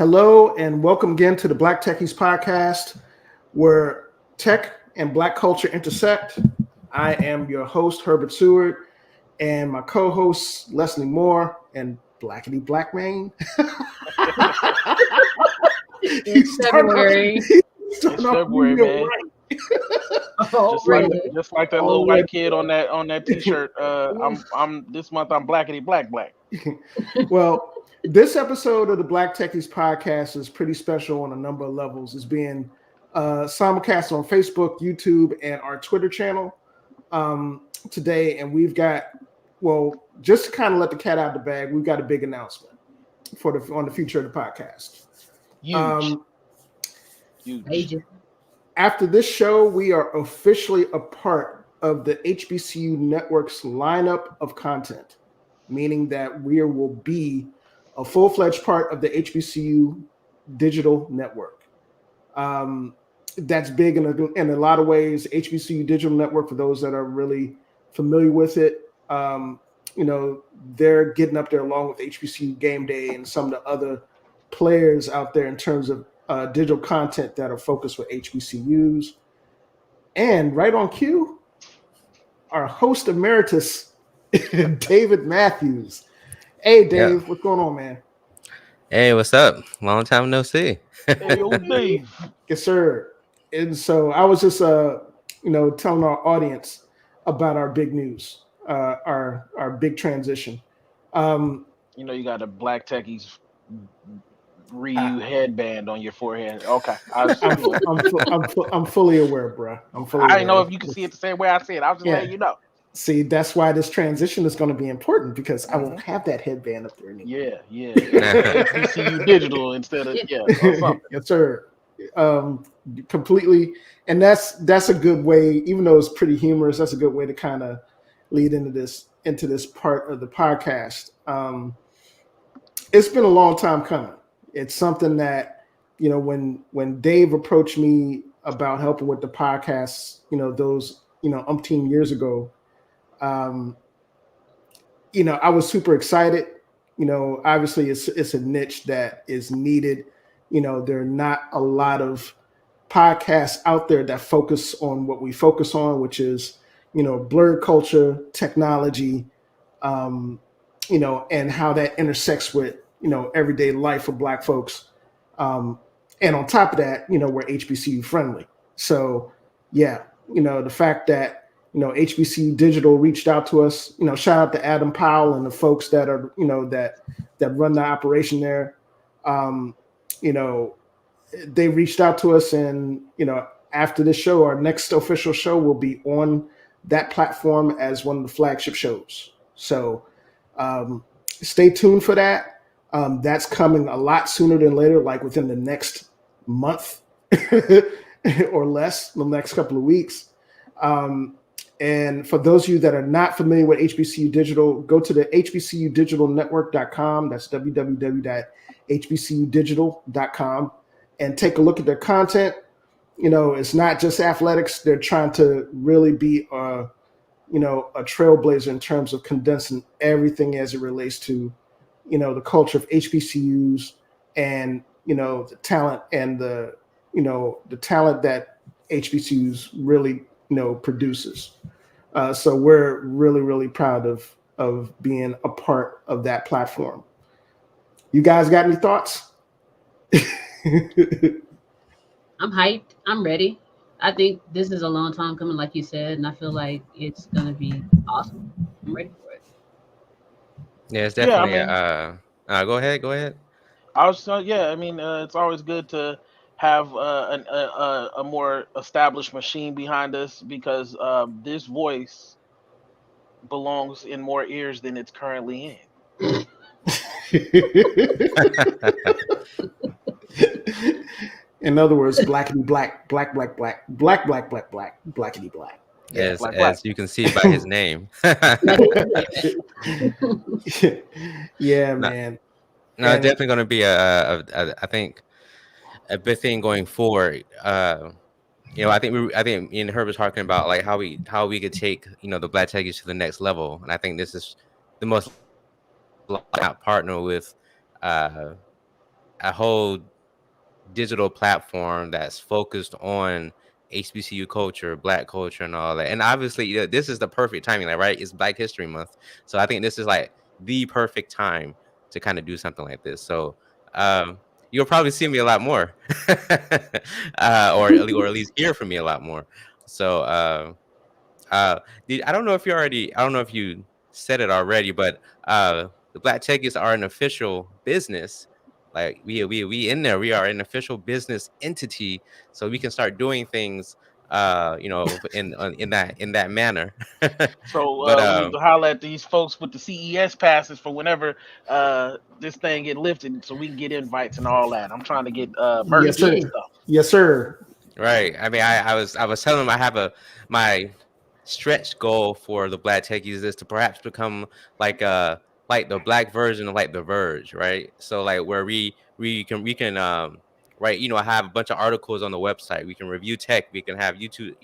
Hello and welcome again to the Black Techies podcast, where tech and Black culture intersect. I am your host, Herbert Seward, and my co-hosts, Leslie Moore and Blackity Blackman. It's February. It's February, man. Just like that little white kid on that T-shirt. I'm this month. I'm blackity black. Well, this episode of the Black Techies podcast is pretty special on a number of levels. It's being simulcast on Facebook, YouTube, and our Twitter channel today. And we've got, just to kind of let the cat out of the bag, we've got a big announcement on the future of the podcast. Huge. After this show, we are officially a part of the HBCU Network's lineup of content, meaning that we will be a full-fledged part of the HBCU Digital Network. That's big in a lot of ways. HBCU Digital Network, for those that are really familiar with it, they're getting up there along with HBCU Game Day and some of the other players out there in terms of digital content that are focused with HBCUs. And right on cue, our host emeritus, David Matthews. Hey, Dave, What's going on, man? Hey, what's up? Long time no see. Hey, old Dave. Yes, sir. And so I was just, telling our audience about our big news, our big transition. You got a Black Techies Ryu headband on your forehead. Okay, I'm fully aware, bro. I didn't know if you could see it the same way I see it. I was just letting you know. See, that's why this transition is going to be important because I won't have that headband up there anymore. Yeah. HBCU digital instead of Yes, sir. Completely, and that's a good way. Even though it's pretty humorous, that's a good way to kind of lead into this part of the podcast. It's been a long time coming. It's something that, when Dave approached me about helping with the podcast, those umpteen years ago. I was super excited. Obviously it's a niche that is needed. There are not a lot of podcasts out there that focus on what we focus on, which is, blurred culture, technology, and how that intersects with, everyday life for Black folks. And on top of that, we're HBCU friendly. So the fact that, HBCU Digital reached out to us, shout out to Adam Powell and the folks that are, that run the operation there. They reached out to us and, after this show, our next official show will be on that platform as one of the flagship shows. So stay tuned for that. That's coming a lot sooner than later, like within the next month or less, the next couple of weeks. And for those of you that are not familiar with HBCU Digital, go to the hbcudigitalnetwork.com. That's www.hbcudigital.com and take a look at their content. It's not just athletics. They're trying to really be a trailblazer in terms of condensing everything as it relates to, the culture of HBCUs and, the talent and the talent that HBCUs really, produces. So we're really, really proud of being a part of that platform. You guys got any thoughts? I'm hyped. I'm ready. I think this is a long time coming, like you said, and I feel like it's gonna be awesome. I'm ready for it. Yeah, it's definitely. Go ahead. I was it's always good to have a more established machine behind us because this voice belongs in more ears than it's currently in. In other words, blackity black, black, blackity black. Yes, black, as black. you can see by his name. Yeah, man. No, it's definitely going to be I think a big thing going forward. I think me and Herb was talking about like how we could take the Black Techies to the next level, and I think this is the most partner with a whole digital platform that's focused on HBCU culture, Black culture, and all that. And obviously, this is the perfect timing, like, right? It's Black History Month, so I think this is like the perfect time to kind of do something like this. So you'll probably see me a lot more, or at least hear from me a lot more. So uh, I don't know if I don't know if you said it already, but the Black Techies are an official business. Like we in there, we are an official business entity, so we can start doing things, in that manner. So But we need to holler at these folks with the CES passes for whenever this thing get lifted, so we can get invites and all that. I'm trying to get Yes, merch sir. and Yeah. stuff. Yes, sir. right. I mean, I was telling him I have my stretch goal for the Black Techies is to perhaps become like like the Black version of like The Verge, right? So like where we can right, I have a bunch of articles on the website. We can review tech. We can have YouTube,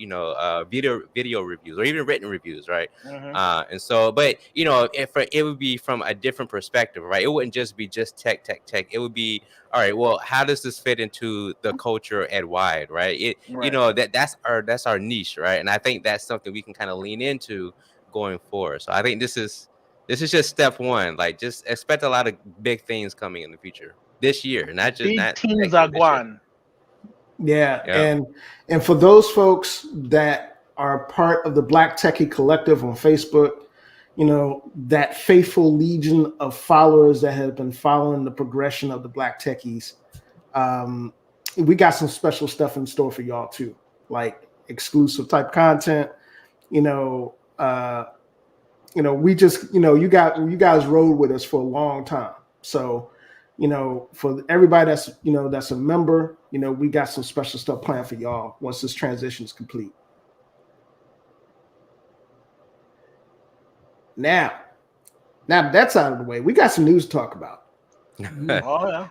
video reviews or even written reviews, right? Hmm. And so, but if it would be from a different perspective, right? It wouldn't just be just tech. It would be all right. Well, how does this fit into the culture at wide, right? Right. That's our niche, right? And I think that's something we can kind of lean into going forward. So I think this is just step one. Like, just expect a lot of big things coming in the future this year, Big not Team next year, this year. Zaguan. Yeah, Yeah. and for those folks that are part of the Black Techie Collective on Facebook, that faithful legion of followers that have been following the progression of the Black Techies, um, we got some special stuff in store for y'all too, like exclusive type content. You know, uh, we just, you guys rode with us for a long time, so for everybody that's a member, we got some special stuff planned for y'all once this transition is complete. Now, that's out of the way, we got some news to talk about. Oh yeah.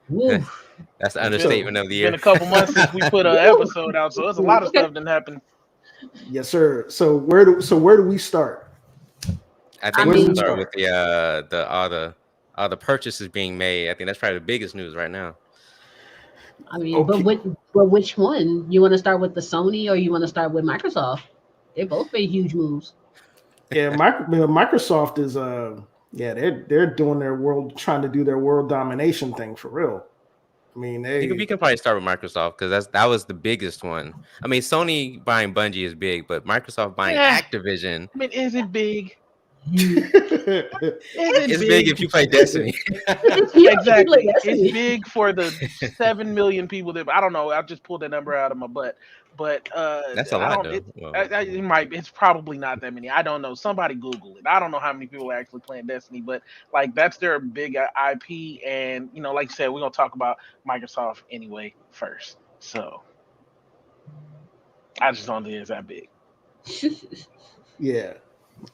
Woo. That's the It's been understatement of the it's been year. a couple months since we put an Woo. episode out, so there's a lot of Okay. stuff that happened. Yes, sir. So where do we start? I I think Where we do should we mean, start with start? all the purchases being made. I think that's probably the biggest news right now. but Okay. which one? You want to start with the Sony or you want to start with Microsoft? They both made huge moves. Yeah, Microsoft is yeah, they're doing their trying to do their world domination thing for real. I mean, We can probably start with Microsoft because that was the biggest one. I mean, Sony buying Bungie is big, but Microsoft buying Yeah. Activision I mean, is it big? they Is it is big if big? you play Destiny. It's huge if you play Exactly. It's Destiny. big for the 7 million people that I don't know. I just pulled that number out of my butt, but That's a I lot, don't. though. It, Well, it might. It's probably not that many. I don't know. Somebody Google it. I don't know how many people are actually playing Destiny, but like that's their big IP, and like you said, we're gonna talk about Microsoft anyway first. So I just don't think it's that big. Yeah,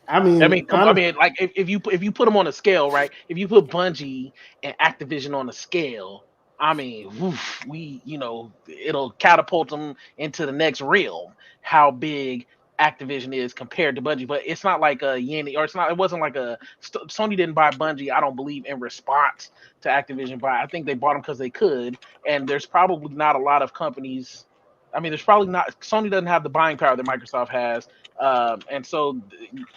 I I mean, mean, I mean, like if you put them on a scale, right? If you put Bungie and Activision on a scale, I mean, woof, it'll catapult them into the next realm. How big Activision is compared to Bungie, but it's not like a Yenny, or it's not. It wasn't like Sony didn't buy Bungie. I don't believe in response to Activision buy. I think they bought them because they could, and there's probably not a lot of companies. I mean, there's probably not. Sony doesn't have the buying power that Microsoft has, and so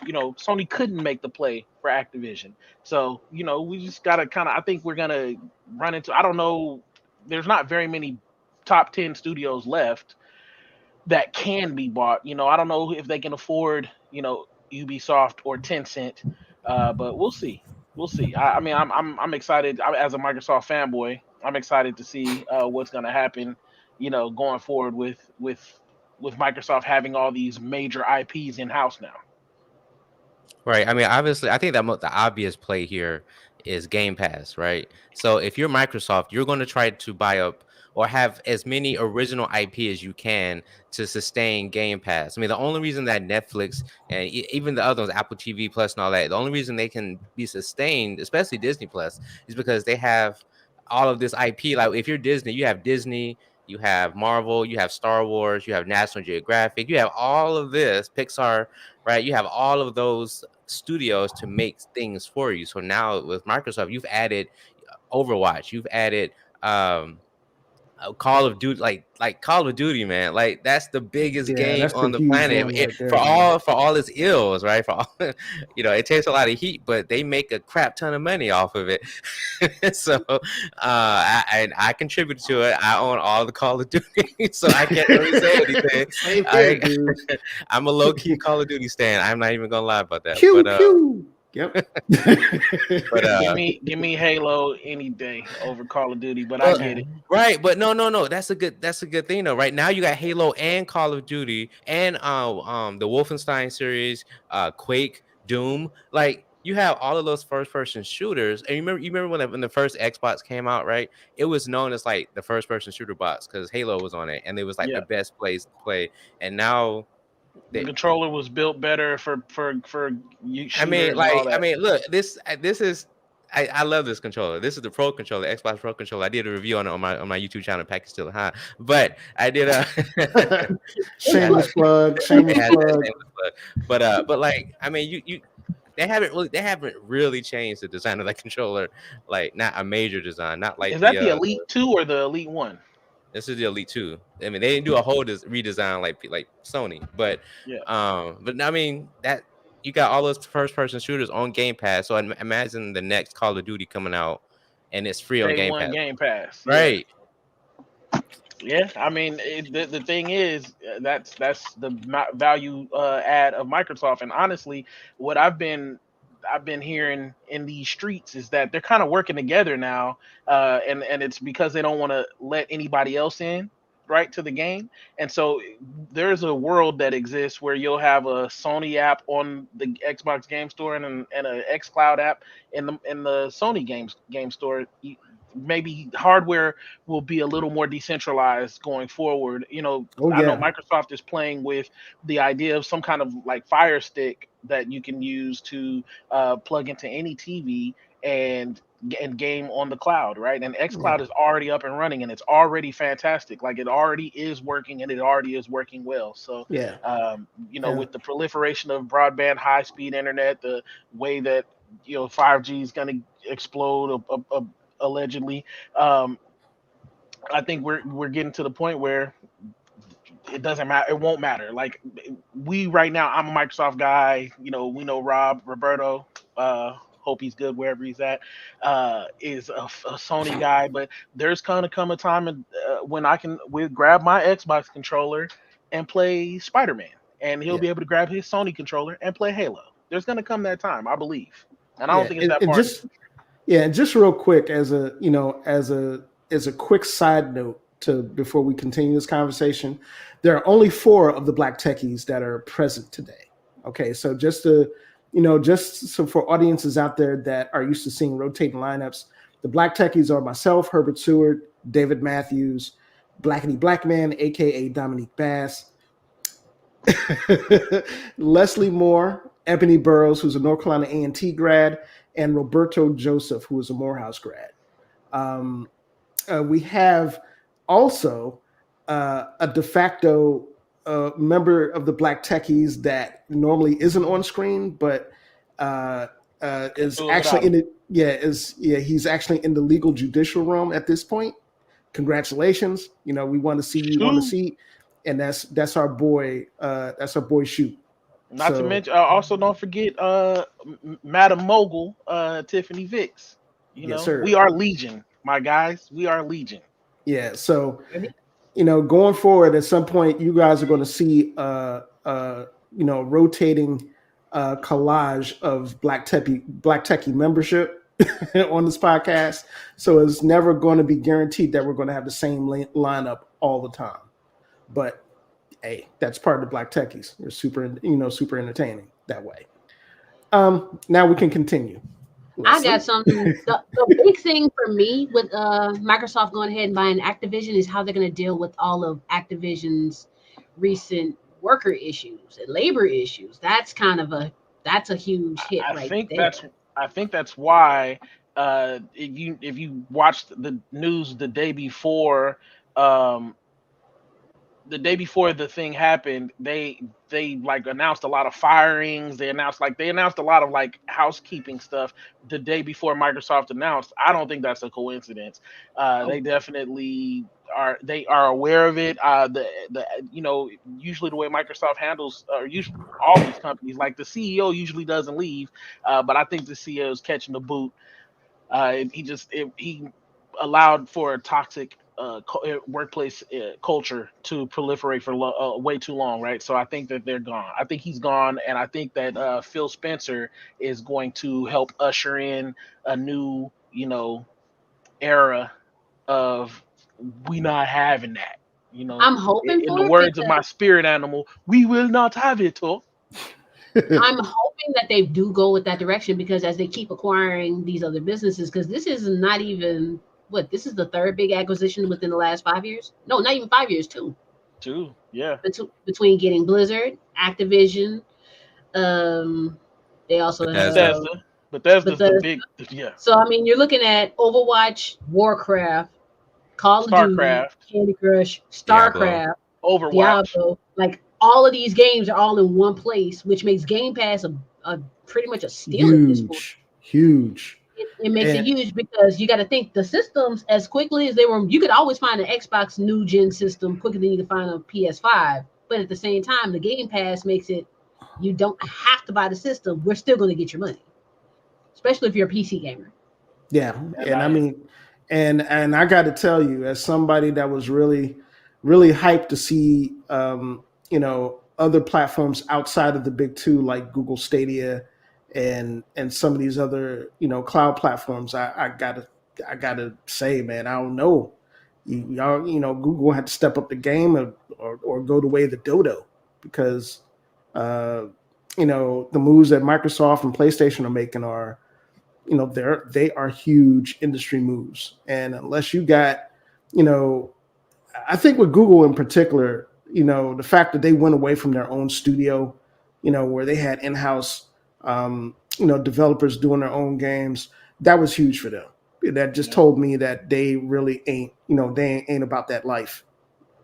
Sony couldn't make the play for Activision. So, we just gotta kind of. I think we're gonna run into. I don't know. There's not very many top 10 studios left that can be bought. I don't know if they can afford, Ubisoft or Tencent, but we'll see. We'll see. I mean, I'm excited as a Microsoft fanboy. I'm excited to see what's gonna happen. Going forward with Microsoft having all these major IPs in house now. right. I mean, obviously, I think that the obvious play here is Game Pass, right? So if you're Microsoft, you're going to try to buy up or have as many original IP as you can to sustain Game Pass. I mean, the only reason that Netflix and even the other ones, Apple TV Plus and all that, the only reason they can be sustained, especially Disney Plus, is because they have all of this IP. Like if you're Disney, you have Disney, you have Marvel, you have Star Wars, you have National Geographic, you have all of this, Pixar, right? You have all of those studios to make things for you. So now with Microsoft, you've added Overwatch, you've added um Call of Duty, like Call of Duty, man, like that's the biggest Yeah, game that's the on the huge planet. one right there, For man. all its ills, right? For all, it takes a lot of heat, but they make a crap ton of money off of it. So I contribute to it. I own all the Call of Duty, so I can't really say anything. Same here, I dude. I'm a low key Call of Duty stan. I'm not even gonna lie about that. Pew pew. Yep. But Give me Halo any day over Call of Duty, but I well, get it. right, but no. That's a good thing though. Right now, you got Halo and Call of Duty and the Wolfenstein series, Quake, Doom. Like you have all of those first person shooters. And you remember when the first Xbox came out, right? It was known as like the first person shooter box because Halo was on it, and it was like the Yeah, best place to play. And now the they, controller was built better for shooters and all I that. mean, look, this is. I love this controller. This is the Pro controller, Xbox Pro controller. I did a review on it on my YouTube channel. Package still hot, but I did Shameless plug. it Shameless has that plug. same look. But like I mean, you they haven't really changed the design of that controller. Like not a major design, not like Is that the Elite the 2 or the Elite 1? this is the Elite 2. I mean, they didn't do a whole redesign like Sony, Yeah. but I mean that you got all those first person shooters on Game Pass. So imagine the next Call of Duty coming out and it's free on Day Game one Pass, Game Pass. Yeah. right? Yeah, I mean, the thing is, that's the value add of Microsoft. And honestly, what I've been hearing in these streets is that they're kind of working together now, and it's because they don't want to let anybody else in, right, to the game. And so there's a world that exists where you'll have a Sony app on the Xbox Game Store and a XCloud app in the Sony game store. Maybe hardware will be a little more decentralized going forward. Oh I know yeah. Microsoft is playing with the idea of some kind of like Fire Stick that you can use to plug into any TV and game on the cloud, right? And Yeah. XCloud is already up and running, and it's already fantastic. Like it already is working, and it already is working well. So, Yeah. Yeah. with the proliferation of broadband, high-speed internet, the way that 5G is going to explode, allegedly. um, I think we're getting to the point where it doesn't matter. It won't matter. Like we right now, I'm a Microsoft guy. We know Roberto. Hope he's good wherever he's at. Is a Sony guy, but there's gonna come a time when I can grab my Xbox controller and play Spider-Man, and he'll Yeah. be able to grab his Sony controller and play Halo. There's gonna come that time, I believe, and I don't Yeah. think it's that And far. just yeah, and just real quick as a quick side note to before we continue this conversation, there are only 4 of the Black Techies that are present today. Okay, so just so for audiences out there that are used to seeing rotating lineups, the Black Techies are myself, Herbert Seward, David Matthews, Blackity Blackman, aka Dominique Bass, Leslie Moore, Ebony Burrows, who's a North Carolina A&T grad, and Roberto Joseph, who is a Morehouse grad. Um, we have also a de facto member of the Black Techies that normally isn't on screen, but is Do it without actually him. in it. He's actually in the legal judicial realm at this point. Congratulations! We want to see you on the Shoot. seat, and that's our boy. That's our boy. Shoot. Not to So mention, also don't forget Madam Mogul, Tiffany Vicks. yes, We sir. are Legion, my guys. We are Legion. Yeah. So going forward, at some point, you guys are going to see rotating collage of Black Techie membership on this podcast. So it's never going to be guaranteed that we're going to have the same lineup all the time. But hey, that's part of the Black Techies. They're super entertaining that way. Now we can continue. I Leslie? got something. The big thing for me with Microsoft going ahead and buying Activision is how they're going to deal with all of Activision's recent worker issues and labor issues. That's a huge hit I right think there. that's why if you watched the news the day before, um, the day before the thing happened, they like announced a lot of firings. They announced a lot of like housekeeping stuff the day before Microsoft announced. I don't think that's a coincidence. They Oh, definitely are aware of it. The usually the way Microsoft handles or usually all these companies, like the CEO usually doesn't leave, but I think the CEO is catching the boot. He allowed for a toxic workplace culture to proliferate for way too long, right? So I think that they're gone. I think he's gone, and I think that Phil Spencer is going to help usher in a new, era of we not having that. I'm hoping In the for it words of because my spirit animal, we will not have it. Oh, I'm hoping that they do go with that direction because as they keep acquiring these other businesses, because this is not even what this is the third big acquisition within the last 5 years. No, not even 5 years, too. too, yeah, Between getting Blizzard, Activision, um, they also Bethesda. have Bethesda. Bethesda's the Bethesda. big, yeah. So I mean, you're looking at Overwatch, Warcraft, Call of Duty, StarCraft, Candy Crush, Diablo. StarCraft, Overwatch. Diablo. Like all of these games are all in one place, which makes Game Pass a pretty much a steal at this point. huge. It makes it And huge because you got to think the systems as quickly as they were. You could always find an Xbox new gen system quicker than you can find a PS5. But at the same time, the Game Pass makes it you don't have to buy the system. We're still going to get your money, especially if you're a PC gamer. yeah, And and I I mean, and I got to tell you, as somebody that was really hyped to see, other platforms outside of the big two, like Google Stadia, and some of these other, cloud platforms, I gotta say, man, I don't know, y'all, Google had to step up the game, or go the way of the dodo, because, uh, the moves that Microsoft and PlayStation are making are, they are huge industry moves, and unless you got, you know I think with Google in particular, the fact that they went away from their own studio, where they had in-house, developers doing their own games, that was huge for them. That just yeah. told me that they really ain't, they ain't about that life.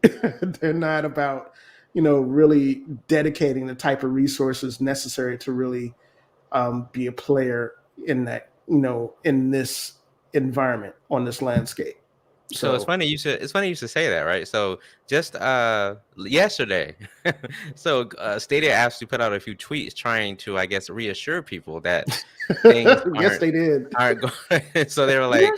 They're not about, really dedicating the type of resources necessary to really, be a player in that, in this environment, on this landscape. So So it's funny you should say that, right? So just yesterday, so Stadia actually put out a few tweets trying to, I guess, reassure people that things yes, they did. aren't going. So they were Yeah, like,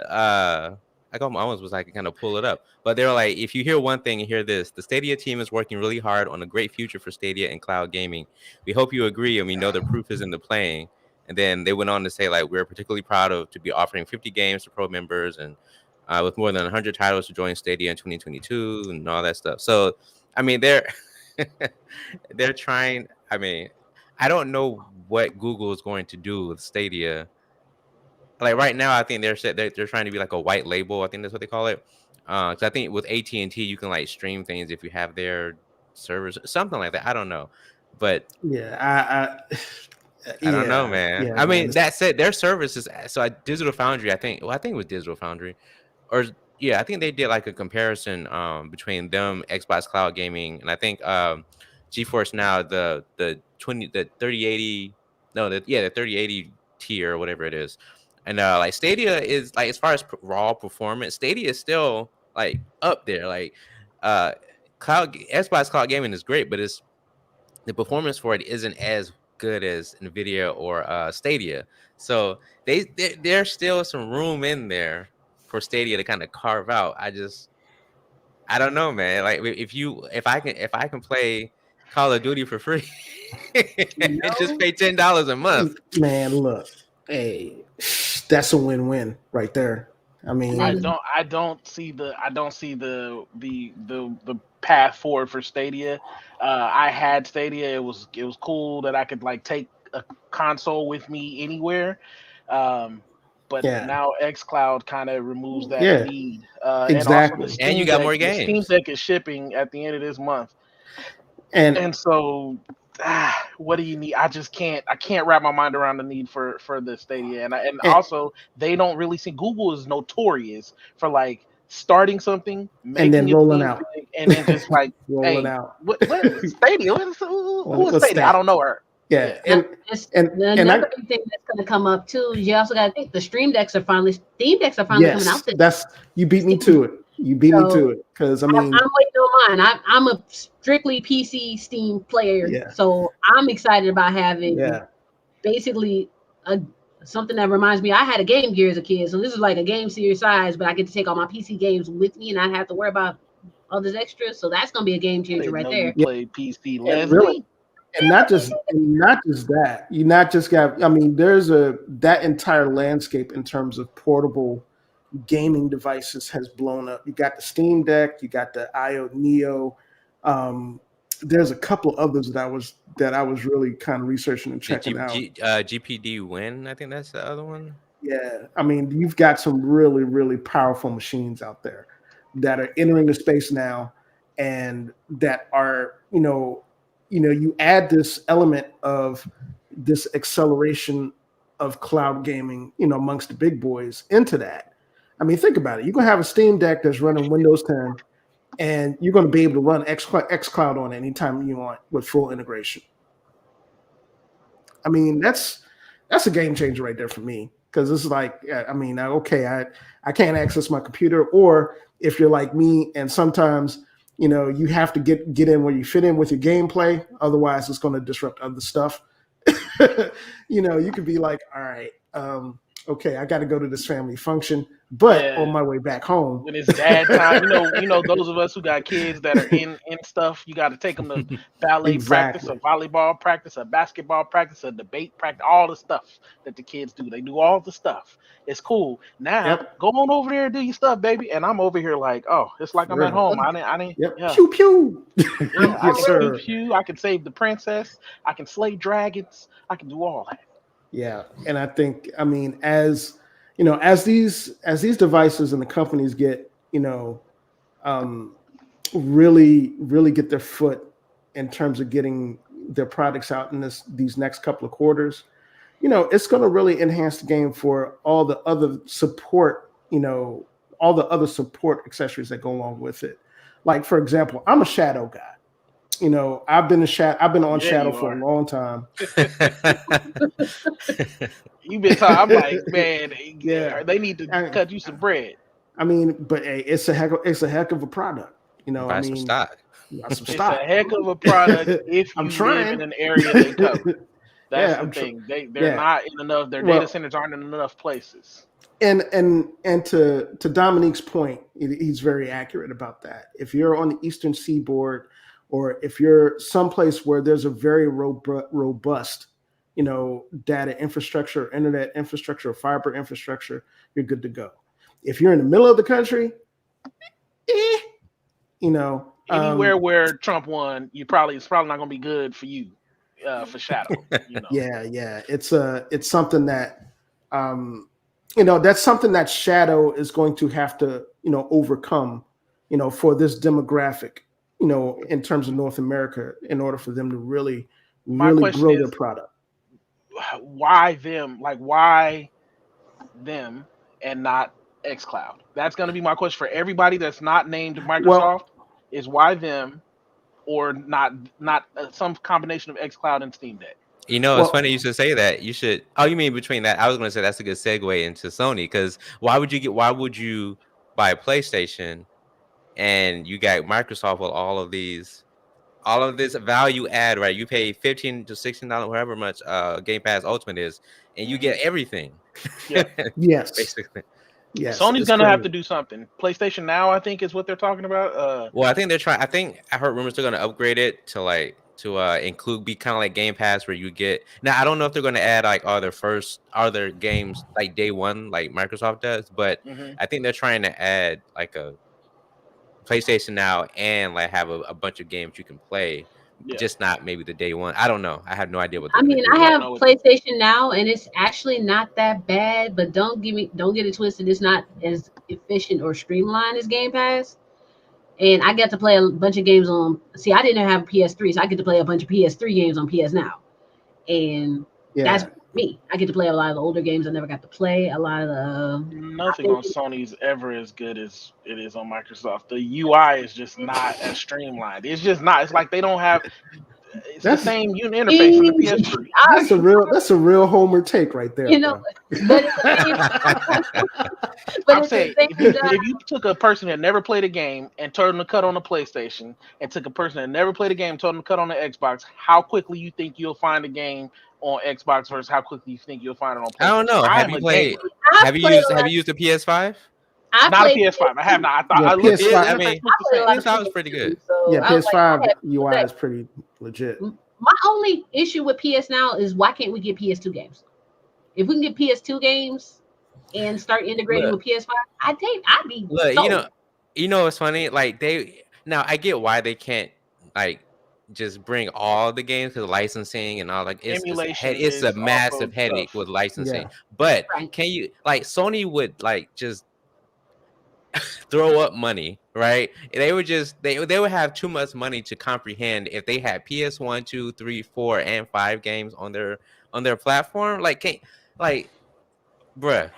I almost was like, kind of pull it up, but they were like, if you hear one thing and hear this, the Stadia team is working really hard on a great future for Stadia and cloud gaming. We hope you agree, and we know the proof is in the playing. And then they went on to say, like, we're particularly proud of to be offering 50 games to pro members, and with more than 100 titles to join Stadia in 2022 and all that stuff. So, I mean, they're they're trying. I mean, I don't know what Google is going to do with Stadia. Like right now, I think they're trying to be like a white label. I think that's what they call it. Because I think with AT&T, you can like stream things if you have their servers, something like that. I don't know, but Yeah, I don't know, yeah, man. yeah, I man. mean, that said, their services. So Digital Foundry, I think. Well, I think it was Digital Foundry, or yeah, I think they did like a comparison between them, Xbox Cloud Gaming, and I think GeForce Now, the 3080, no, the 3080 tier or whatever it is, and like Stadia is like, as far as raw performance, Stadia is still like up there. Like uh, Xbox Cloud Gaming is great, but it's the performance for it isn't as good as Nvidia or Stadia. So there's still some room in there for Stadia to kind of carve out. I don't know, man. Like if I can play Call of Duty for free you and just know, pay $10 a month. Man, look, hey, that's a win-win right there. I and mean, then I don't see the path forward for Stadia. I had Stadia. It was cool that I could like take a console with me anywhere. Um, but yeah, now XCloud kind of removes that yeah, need. And also exactly. And you got more The Steam games. Deck is shipping at the end of this month. And And so, what do you need? I can't wrap my mind around the need for the Stadia, and and, also they don't really see. Google is notorious for like starting something, and then making it rolling seem out. big, and just like, rolling hey, out. what Stadia? Who is What's Stadia? I that? don't know her. Yeah, Now, and it's and and I another big thing that's going to come up too. You also got to think the Steam decks are finally coming out yes, this that's you beat me Steam. to it. You beat me to So it because I I'm mean, waiting on mine. I'm a strictly PC Steam player, yeah, so I'm excited about having yeah, basically a something that reminds me. I had a Game Gear as a kid, so this is like a game series size, but I get to take all my PC games with me, and I have to worry about all this extras. So that's gonna be a game I changer didn't right know you there. yeah, played PC, and really, Leslie. and not just that. You not just got. I mean, there's that entire landscape in terms of portable gaming devices has blown up. You got the Steam Deck, you got the IO Neo. Um, there's a couple others that I was really kind of researching and The checking out. GPD Win, I think that's the other one. Yeah, I mean, you've got some really, really powerful machines out there that are entering the space now, and that are, you add this element of this acceleration of cloud gaming, amongst the big boys into that. I mean, think about it. You're gonna have a Steam Deck that's running Windows 10, and you're gonna be able to run Xcloud on it anytime you want with full integration. I mean, that's a game changer right there for me because it's like, I mean, okay, I can't access my computer, or if you're like me, and sometimes you have to get in where you fit in with your gameplay, otherwise it's going to disrupt other stuff. You could be like, all right, okay, I got to go to this family function, but Yeah, on my way back home, when it's dad time, those of us who got kids that are in stuff, you got to take them to ballet practice, exactly. or volleyball practice, or basketball practice, or debate practice, all the stuff that the kids do. They do all the stuff. It's cool. Now Yep. go on over there and do your stuff, baby. And I'm over here like, oh, it's like For I'm at real. home. I didn't, Yep. yeah, Pew pew. yeah. I Yes, can pew sir. pew. I can save the princess. I can slay dragons. I can do all that. Yeah, and I think, I mean, as these devices and the companies get, um, really really get their foot in terms of getting their products out in these next couple of quarters, it's going to really enhance the game for all the other support accessories that go along with it. Like, for example, I'm a Shadow guy. I've been on Yeah, Shadow you for a are. long time. You've been talking. I'm like, man, Yeah. they need to I, cut you some bread. I mean, but hey, it's a heck of a product. I Buy some mean, stock. you got some It's a stock. heck of a product if I'm you live in trying. an area they cover. That's Yeah, the I'm trying. thing. They're Yeah. not in enough. Their data Well, centers aren't in enough places. and to Dominique's point, he's very accurate about that. If you're on the Eastern Seaboard, or if you're someplace where there's a very robust, data infrastructure, internet infrastructure, or fiber infrastructure, you're good to go. If you're in the middle of the country, eh, you know, Anywhere um, where Trump won, it's probably not going to be good for you, for Shadow. yeah, it's something that, um, that's something that Shadow is going to have to, overcome, for this demographic, in terms of North America, in order for them to really, My really question grow their is, product. why them? Like, why them and not XCloud? That's going to be my question for everybody that's not named Well, Microsoft. Is why them, or not some combination of XCloud and Steam Deck? It's well, funny you should say that. You should. Oh, you mean between that? I was going to say that's a good segue into Sony, because why would you buy a PlayStation and you got Microsoft with all of this value add, right? You pay $15 to $16, however much Game Pass Ultimate is, and you Hmm. get everything. Yeah. yes, Basically. yes, Sony's it's gonna have to crazy. do something. PlayStation Now, I think, is what they're talking about. Well, I think they're trying. I think I heard rumors they're going to upgrade it to include, be kind of like Game Pass, where you get. Now I don't know if they're going to add like all their games like day one like Microsoft does, but Hmm. I think they're trying to add like a PlayStation Now and like have a bunch of games you can play, Yeah, just not maybe the day one. I don't know. I have no idea what they're I going to mean, do I I don't there. have know what. PlayStation Now, and it's actually not that bad. But don't get it twisted. It's not as efficient or streamlined as Game Pass. And I get to play a bunch of games on. See, I didn't have a PS3, so I get to play a bunch of PS3 games on PS Now, and that's Yeah, Me, I get to play a lot of the older games I never got to play. A lot of the. I Nothing think on Sony's ever as good as it is on Microsoft. The UI is just not as streamlined. It's just not. It's like they don't have. It's the That's same unit interface from the PS3. that's a real Homer take right there, you know, bro. but it's the same. But I'm it's the saying same. if you took a person that never played a game and told them to cut on the PlayStation, and took a person that never played a game and told them to cut on the Xbox, how quickly you think you'll find a game on Xbox versus how quickly you think you'll find it on I don't PlayStation? know. I Have am you a gamer, played? I've played a Have lot. you used the PS5? I not a played PS5. I have not. I thought Yeah, I looked at the PS5. I interface. mean, I Looked the played a same. lot of PS5 was PS pretty too, good. so Yeah, I was like, I PS5 have UI that. is pretty legit. My only issue with PS now is why can't we get PS2 games? If we can get PS2 games and start integrating Look, with PS5, I'd be look. sold. You know what's funny? Like now, I get why they can't like just bring all the games because licensing and all like Emulation it's a is massive also headache tough. with licensing. Yeah. But Right. can you like Sony would like just throw up money, right? They would just they would have too much money to comprehend if they had PS1, 2, 3, 4, and 5 games on their platform. Like can't like bruh.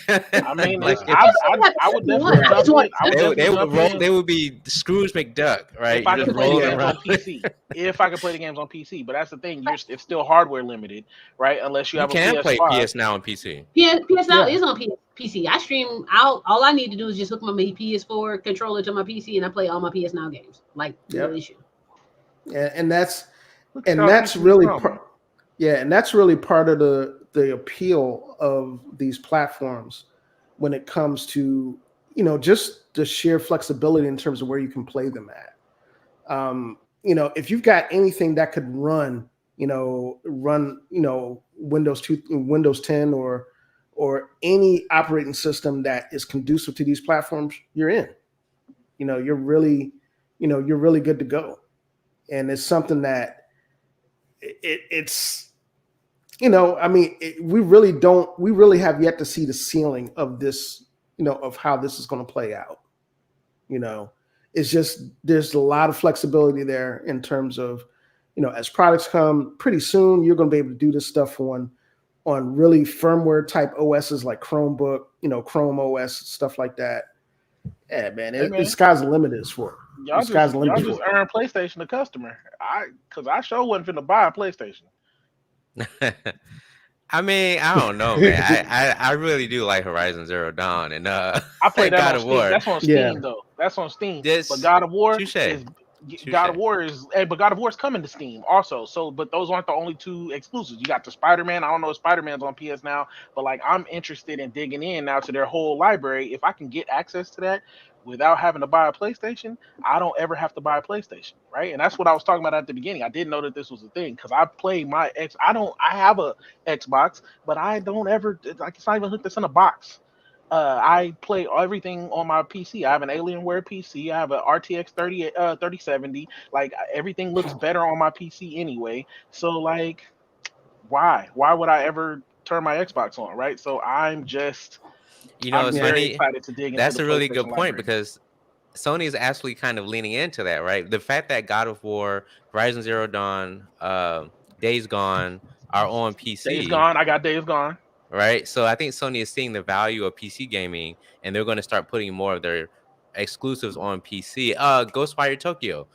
I mean, Like it's I if I you just I only have I to would pick one. definitely Yeah. I just jump want in. I would definitely they would jump roll in they would be Scrooge McDuck, right? if You I just could play the rolling games Yeah. on around. PC. If I could play the games on PC, but that's the thing. It's still hardware limited, right? Unless you You have a can play PS5. PS now on PC. PS Now Yeah. is on PC. I stream out. All I need to do is just hook my PS4 controller to my PC, and I play all my PS Now games. Like no Yep. issue. And that's Look at y'all easily really come. and that's really part of the appeal of these platforms when it comes to just the sheer flexibility in terms of where you can play them at. If you've got anything that could run Windows 10 or any operating system that is conducive to these platforms, you're in. You're really you're really good to go. And it's something that it's I mean, we really have yet to see the ceiling of this, of how this is going to play out. You know, it's just there's a lot of flexibility there in terms of, as products come pretty soon, you're going to be able to do this stuff on really firmware type OSs like Chromebook, Chrome OS, stuff like that. Yeah, man, Hey it man, sky's the limit is for it. The sky's the y'all limit just for it. earned PlayStation a customer. Cause I sure wasn't finna buy a PlayStation. I mean, I don't know, man. I really do like Horizon Zero Dawn and I play that God on of Steam. War. That's on Yeah, Steam though. That's on Steam. But This God of War touche. is Touche. but God of War is coming to Steam also. So, but those aren't the only two exclusives. You got the Spider Man. I don't know if Spider Man's on PS now, but like I'm interested in digging in now to their whole library. If I can get access to that without having to buy a PlayStation, I don't ever have to buy a PlayStation, right? And that's what I was talking about at the beginning. I didn't know that this was a thing because I play my X. I have a Xbox, but I don't ever like it's not even hooked. It's in a box. I play everything on my PC. I have an Alienware PC. I have an RTX 3070. Like everything looks better on my PC anyway. So like, why would I ever turn my Xbox on, right? So You know, I'm it's yeah, very funny. excited to dig into That's the a really good PlayStation point library. because Sony is actually kind of leaning into that, right? The fact that God of War, Horizon Zero Dawn, Days Gone are on Days PC, Gone. I got Days Gone. right? So I think Sony is seeing the value of PC gaming, and they're going to start putting more of their exclusives on PC. Ghostwire Tokyo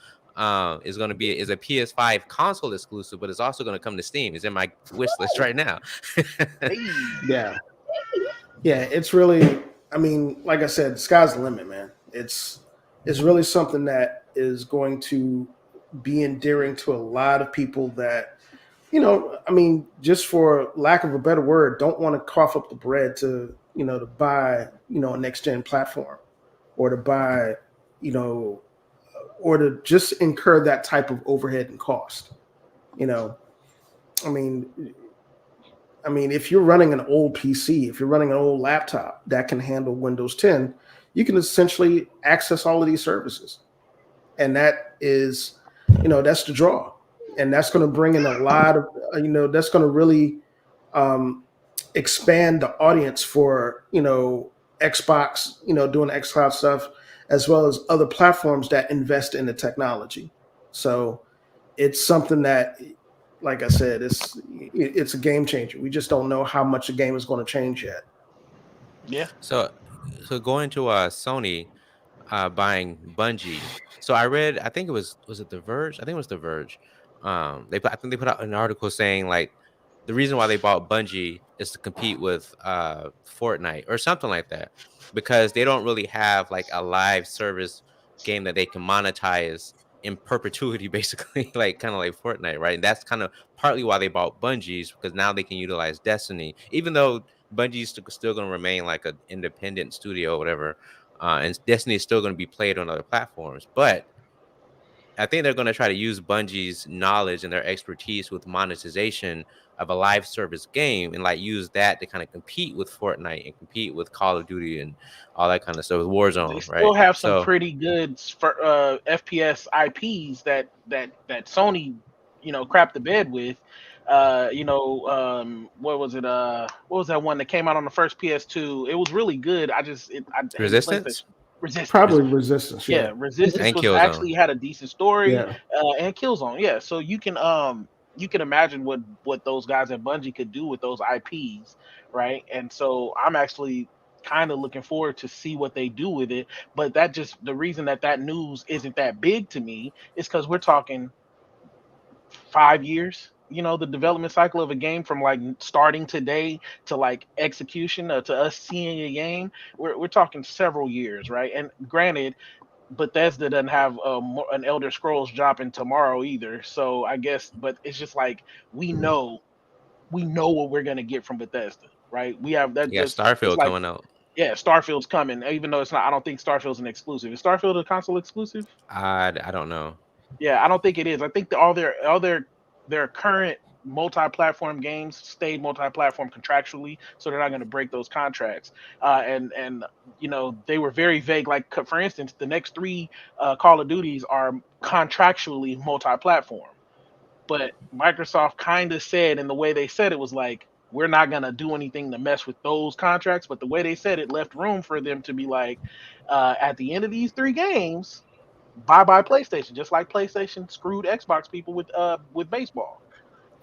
is going to be is a PS5 console exclusive, but it's also going to come to Steam. It's in my wish list right now. Hey, yeah. Yeah, it's really, I mean, like I said, sky's the limit, man. It's really something that is going to be endearing to a lot of people that, I mean, just for lack of a better word, don't want to cough up the bread to buy, a next gen platform or to buy, you know, or to just incur that type of overhead and cost. You know, I mean, if you're running an old PC, if you're running an old laptop that can handle Windows 10, you can essentially access all of these services. And that is, that's the draw. And that's going to bring in a lot of, that's going to really um, expand the audience for, Xbox, doing xCloud stuff, as well as other platforms that invest in the technology. So it's something that like I said, it's a game changer. We just don't know how much the game is going to change yet. Yeah. So going to Sony buying Bungie. So I read, I think was it The Verge? I think it was The Verge. I think they put out an article saying like the reason why they bought Bungie is to compete with Fortnite or something like that, because they don't really have like a live service game that they can monetize in perpetuity, basically, like kind of like Fortnite, right? And that's kind of partly why they bought Bungie's, because now they can utilize Destiny, even though Bungie's still going to remain like an independent studio or whatever, and Destiny is still going to be played on other platforms. But I think they're going to try to use Bungie's knowledge and their expertise with monetization of a live service game and like use that to kind of compete with Fortnite and compete with Call of Duty and all that kind of stuff with They Warzone, still right? have some So pretty good FPS IPs that Sony, crapped the bed with. What was it? What was that one that came out on the first PS2? It was really good. I hate Resistance PlayStation. Resistance. Probably Resistance. Yeah. Yeah, Resistance and was Killzone. actually had a decent story, Yeah. and Killzone. Yeah, so you can imagine what those guys at Bungie could do with those IPs, right? And so I'm actually kind of looking forward to see what they do with it. But that just the reason that news isn't that big to me is because we're talking 5 years. The development cycle of a game from like starting today to like execution to us seeing a game, we're talking several years, right? And granted, Bethesda doesn't have an Elder Scrolls dropping tomorrow either. So I guess, but it's just like we know what we're gonna get from Bethesda, right? We have that. You got Just it's Starfield like, coming out. yeah, Starfield's coming, even though it's not. I don't think Starfield's an exclusive. Is Starfield a console exclusive? I don't know. Yeah, I don't think it is. I think all their current multi-platform games stayed multi-platform contractually, so they're not going to break those contracts. And they were very vague. Like for instance, the next three Call of Duties are contractually multi-platform, but Microsoft kind of said, and the way they said it was like, we're not going to do anything to mess with those contracts. But the way they said it left room for them to be like, at the end of these three games, bye bye PlayStation, just like PlayStation screwed Xbox people with baseball.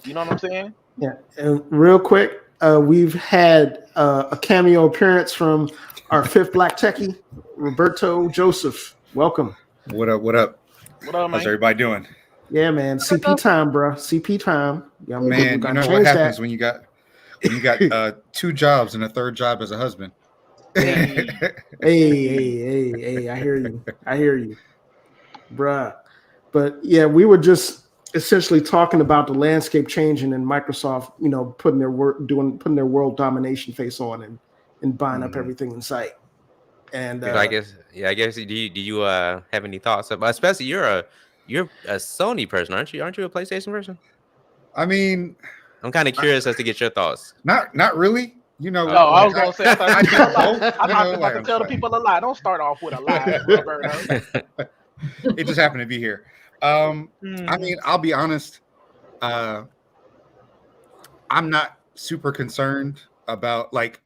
You know what I'm saying? Yeah. And real quick, we've had a cameo appearance from our fifth Black Techie, Roberto Joseph. Welcome. What up? What up? What up, How's man? everybody doing? Yeah, man. CP time, bro. CP time. Yeah, I mean, we Man, you gotta know what change happens that. when you got two jobs and a third job as a husband. Hey, Hey. I hear you. Bruh. But yeah, we were just essentially talking about the landscape changing and Microsoft, putting their world domination face on and buying up Mhm. everything in sight. And So I guess do you have any thoughts about, especially you're a Sony person, aren't you? Aren't you a PlayStation person? I mean, I'm kind of curious as to get your thoughts. not really. oh, I Like was gonna say, I thought I you were do about both. I thought you were about to I'm tell the sorry. people a lie. Don't start off with a lie, Roberto. It just happened to be here. I mean, I'll be honest. I'm not super concerned about like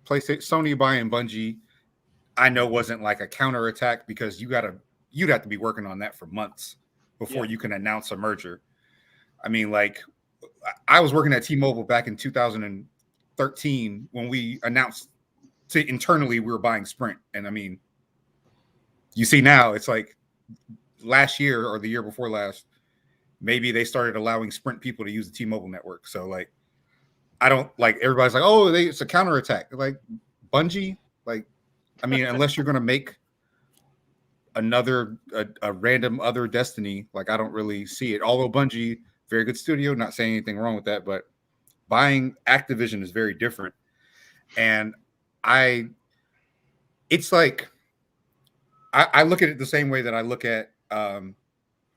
PlayStation, Sony buying Bungie. I know wasn't like a counterattack because you'd have to be working on that for months before Yeah. you can announce a merger. I mean, like I was working at T-Mobile back in 2013 when we announced internally we were buying Sprint, and I mean, you see now it's like last year or the year before last, maybe they started allowing Sprint people to use the T-Mobile network. So like, I don't like everybody's like, oh, it's a counterattack. Like Bungie, like, I mean, unless you're going to make a random other Destiny, like I don't really see it. Although Bungie, very good studio, not saying anything wrong with that, but buying Activision is very different. And it's like I look at it the same way that I look at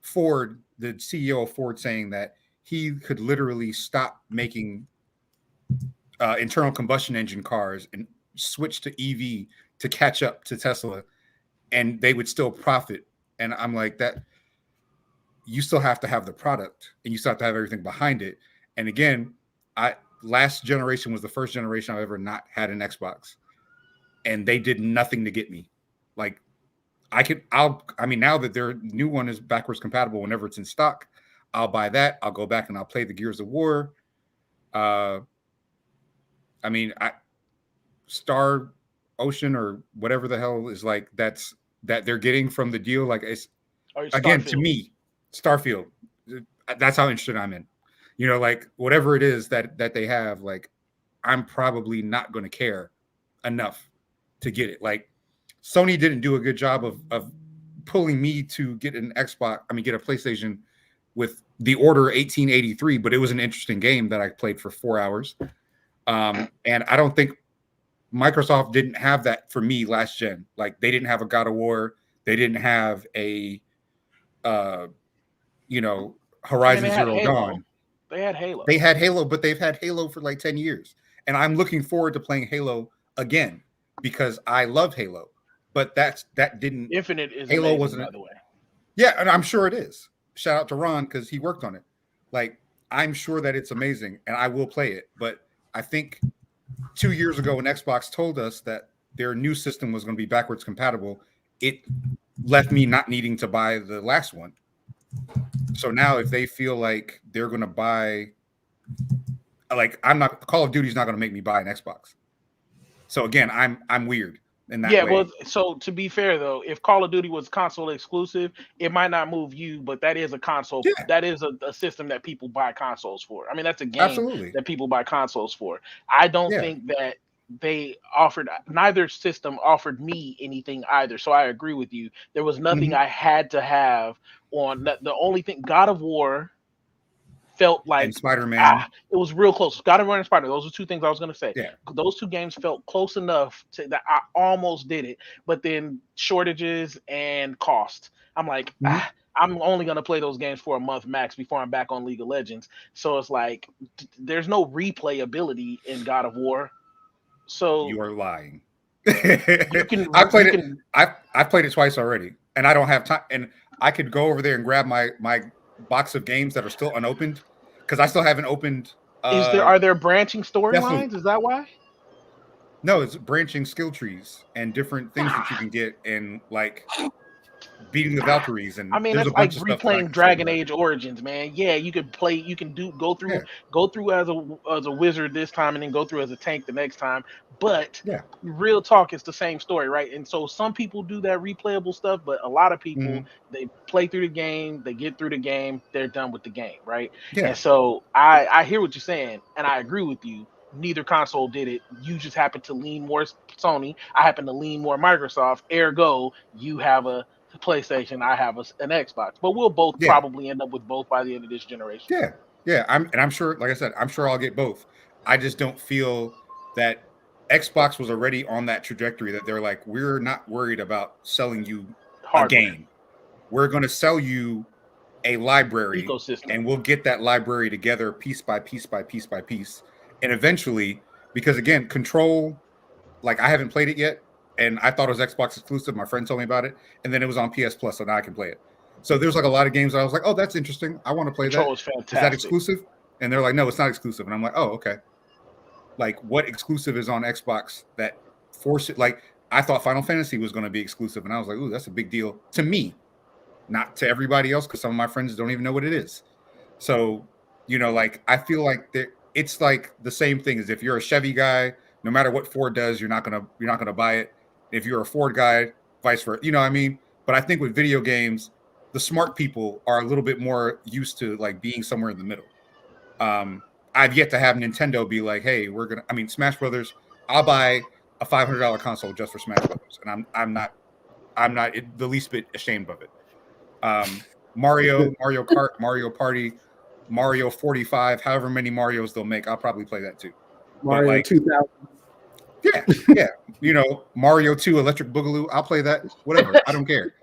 Ford, the CEO of Ford, saying that he could literally stop making internal combustion engine cars and switch to EV to catch up to Tesla, and they would still profit. And I'm like, that you still have to have the product and you still have to have everything behind it. And again, last generation was the first generation I've ever not had an Xbox, and they did nothing to get me. Like I mean, now that their new one is backwards compatible whenever it's in stock, I'll buy that. I'll go back and I'll play the Gears of War. I mean, Star Ocean or whatever the hell is like that they're getting from the deal. Like it's again to me, Starfield. That's how interested I'm in. You know, like whatever it is that they have, like I'm probably not going to care enough to get it. Like Sony didn't do a good job of pulling me to get an Xbox. I mean, get a PlayStation with the Order 1883, but it was an interesting game that I played for 4 hours. And I don't think Microsoft didn't have that for me last gen. Like they didn't have a God of War. They didn't have a, Horizon Zero Dawn. They had Halo. They had Halo, but they've had Halo for like 10 years. And I'm looking forward to playing Halo again because I love Halo. But that didn't. Infinite is Halo amazing, wasn't, by the way. Yeah, and I'm sure it is. Shout out to Ron because he worked on it. Like I'm sure that it's amazing, and I will play it. But I think 2 years ago, when Xbox told us that their new system was going to be backwards compatible, it left me not needing to buy the last one. So now, if they feel like they're going to buy, like Call of Duty's not going to make me buy an Xbox. So again, I'm weird in that way. Well, so to be fair though, if Call of Duty was console exclusive, it might not move you, but that is a console. Yeah. That is a system that people buy consoles for. I mean, that's a game that people buy consoles for. I don't think that neither system offered me anything either. So I agree with you. There was nothing I had to have on that. The only thing, God of War felt like, and Spider-Man. It was real close. God of War and Spider. Those are two things I was going to say. Yeah. Those two games felt close enough to that I almost did it, but then shortages and cost. I'm like, I'm only going to play those games for a month max before I'm back on League of Legends. So it's like there's no replayability in God of War. So you are lying. I played it twice already, and I don't have time. And I could go over there and grab my box of games that are still unopened because I still haven't opened. Are there branching storylines? Is that why? No, it's branching skill trees and different things that you can get, and like beating the Valkyries. And I mean, that's like replaying Dragon Age Origins, man. Yeah, you could play. You can go through as a wizard this time, and then go through as a tank the next time. But real talk, it's the same story, right? And so some people do that replayable stuff, but a lot of people they play through the game, they get through the game, they're done with the game, right? Yeah. And so I hear what you're saying, and I agree with you. Neither console did it. You just happen to lean more Sony. I happen to lean more Microsoft. Ergo, you have a PlayStation, I have an Xbox, but we'll both probably end up with both by the end of this generation. Yeah. I'm sure. Like I said, I'm sure I'll get both. I just don't feel that Xbox was already on that trajectory that they're like, we're not worried about selling you a game. We're going to sell you a library ecosystem, and we'll get that library together piece by piece by piece by piece, and eventually, because again, Control, like I haven't played it yet. And I thought it was Xbox exclusive. My friend told me about it. And then it was on PS Plus, so now I can play it. So there's like a lot of games that I was like, oh, that's interesting. I want to play that. Control is fantastic. Is that exclusive? And they're like, no, it's not exclusive. And I'm like, oh, okay. Like, what exclusive is on Xbox that force it? Like, I thought Final Fantasy was going to be exclusive. And I was like, ooh, that's a big deal to me, not to everybody else, because some of my friends don't even know what it is. So, like, I feel like it's like the same thing as if you're a Chevy guy, no matter what Ford does, you're not gonna buy it. If you're a Ford guy, vice versa, you know what I mean? But I think with video games, the smart people are a little bit more used to like being somewhere in the middle. I've yet to have Nintendo be like, hey, Smash Brothers, I'll buy a $500 console just for Smash Brothers. And I'm not the least bit ashamed of it. Mario Kart, Mario Party, Mario 45, however many Marios they'll make, I'll probably play that too. Mario 2000. Yeah. Mario 2 Electric Boogaloo, I'll play that, whatever. I don't care.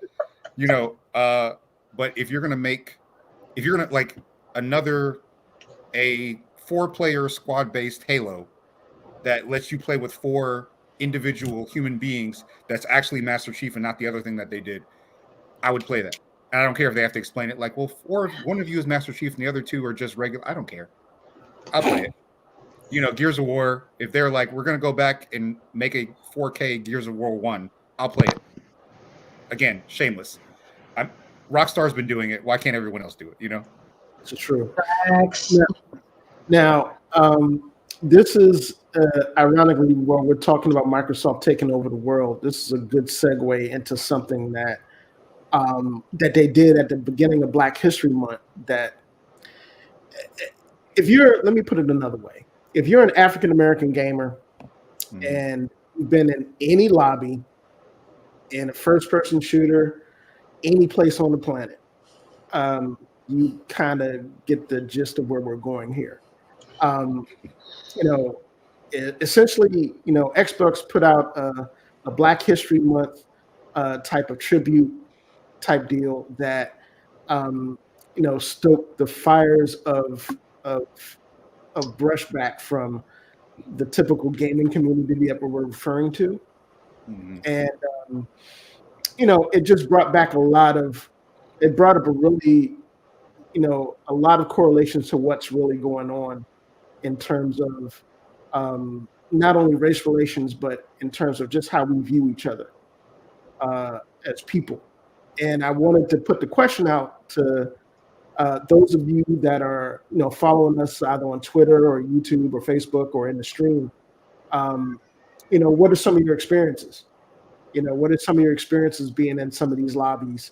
But if you're gonna like a 4-player squad-based Halo that lets you play with 4 individual human beings, that's actually Master Chief and not the other thing that they did, I would play that. And I don't care if they have to explain it. Like, well, or one of you is Master Chief and the other 2 are just regular. I don't care. I'll play it. Gears of War, if they're like, we're going to go back and make a 4K Gears of War 1, I'll play it. Again, shameless. Rockstar's been doing it. Why can't everyone else do it, This is true. Facts. Now, this is ironically, while we're talking about Microsoft taking over the world, this is a good segue into something that that they did at the beginning of Black History Month. That let me put it another way, if you're an African American gamer and you've been in any lobby in a first-person shooter, any place on the planet, you kind of get the gist of where we're going here. You know, essentially, Xbox put out a Black History Month type of tribute type deal that stoked the fires of brushback from the typical gaming community that we're referring to, and it just brought back it brought up a really a lot of correlations to what's really going on in terms of not only race relations, but in terms of just how we view each other as people. And I wanted to put the question out to those of you that are following us either on Twitter or YouTube or Facebook or in the stream. What are some of your experiences? What are some of your experiences being in some of these lobbies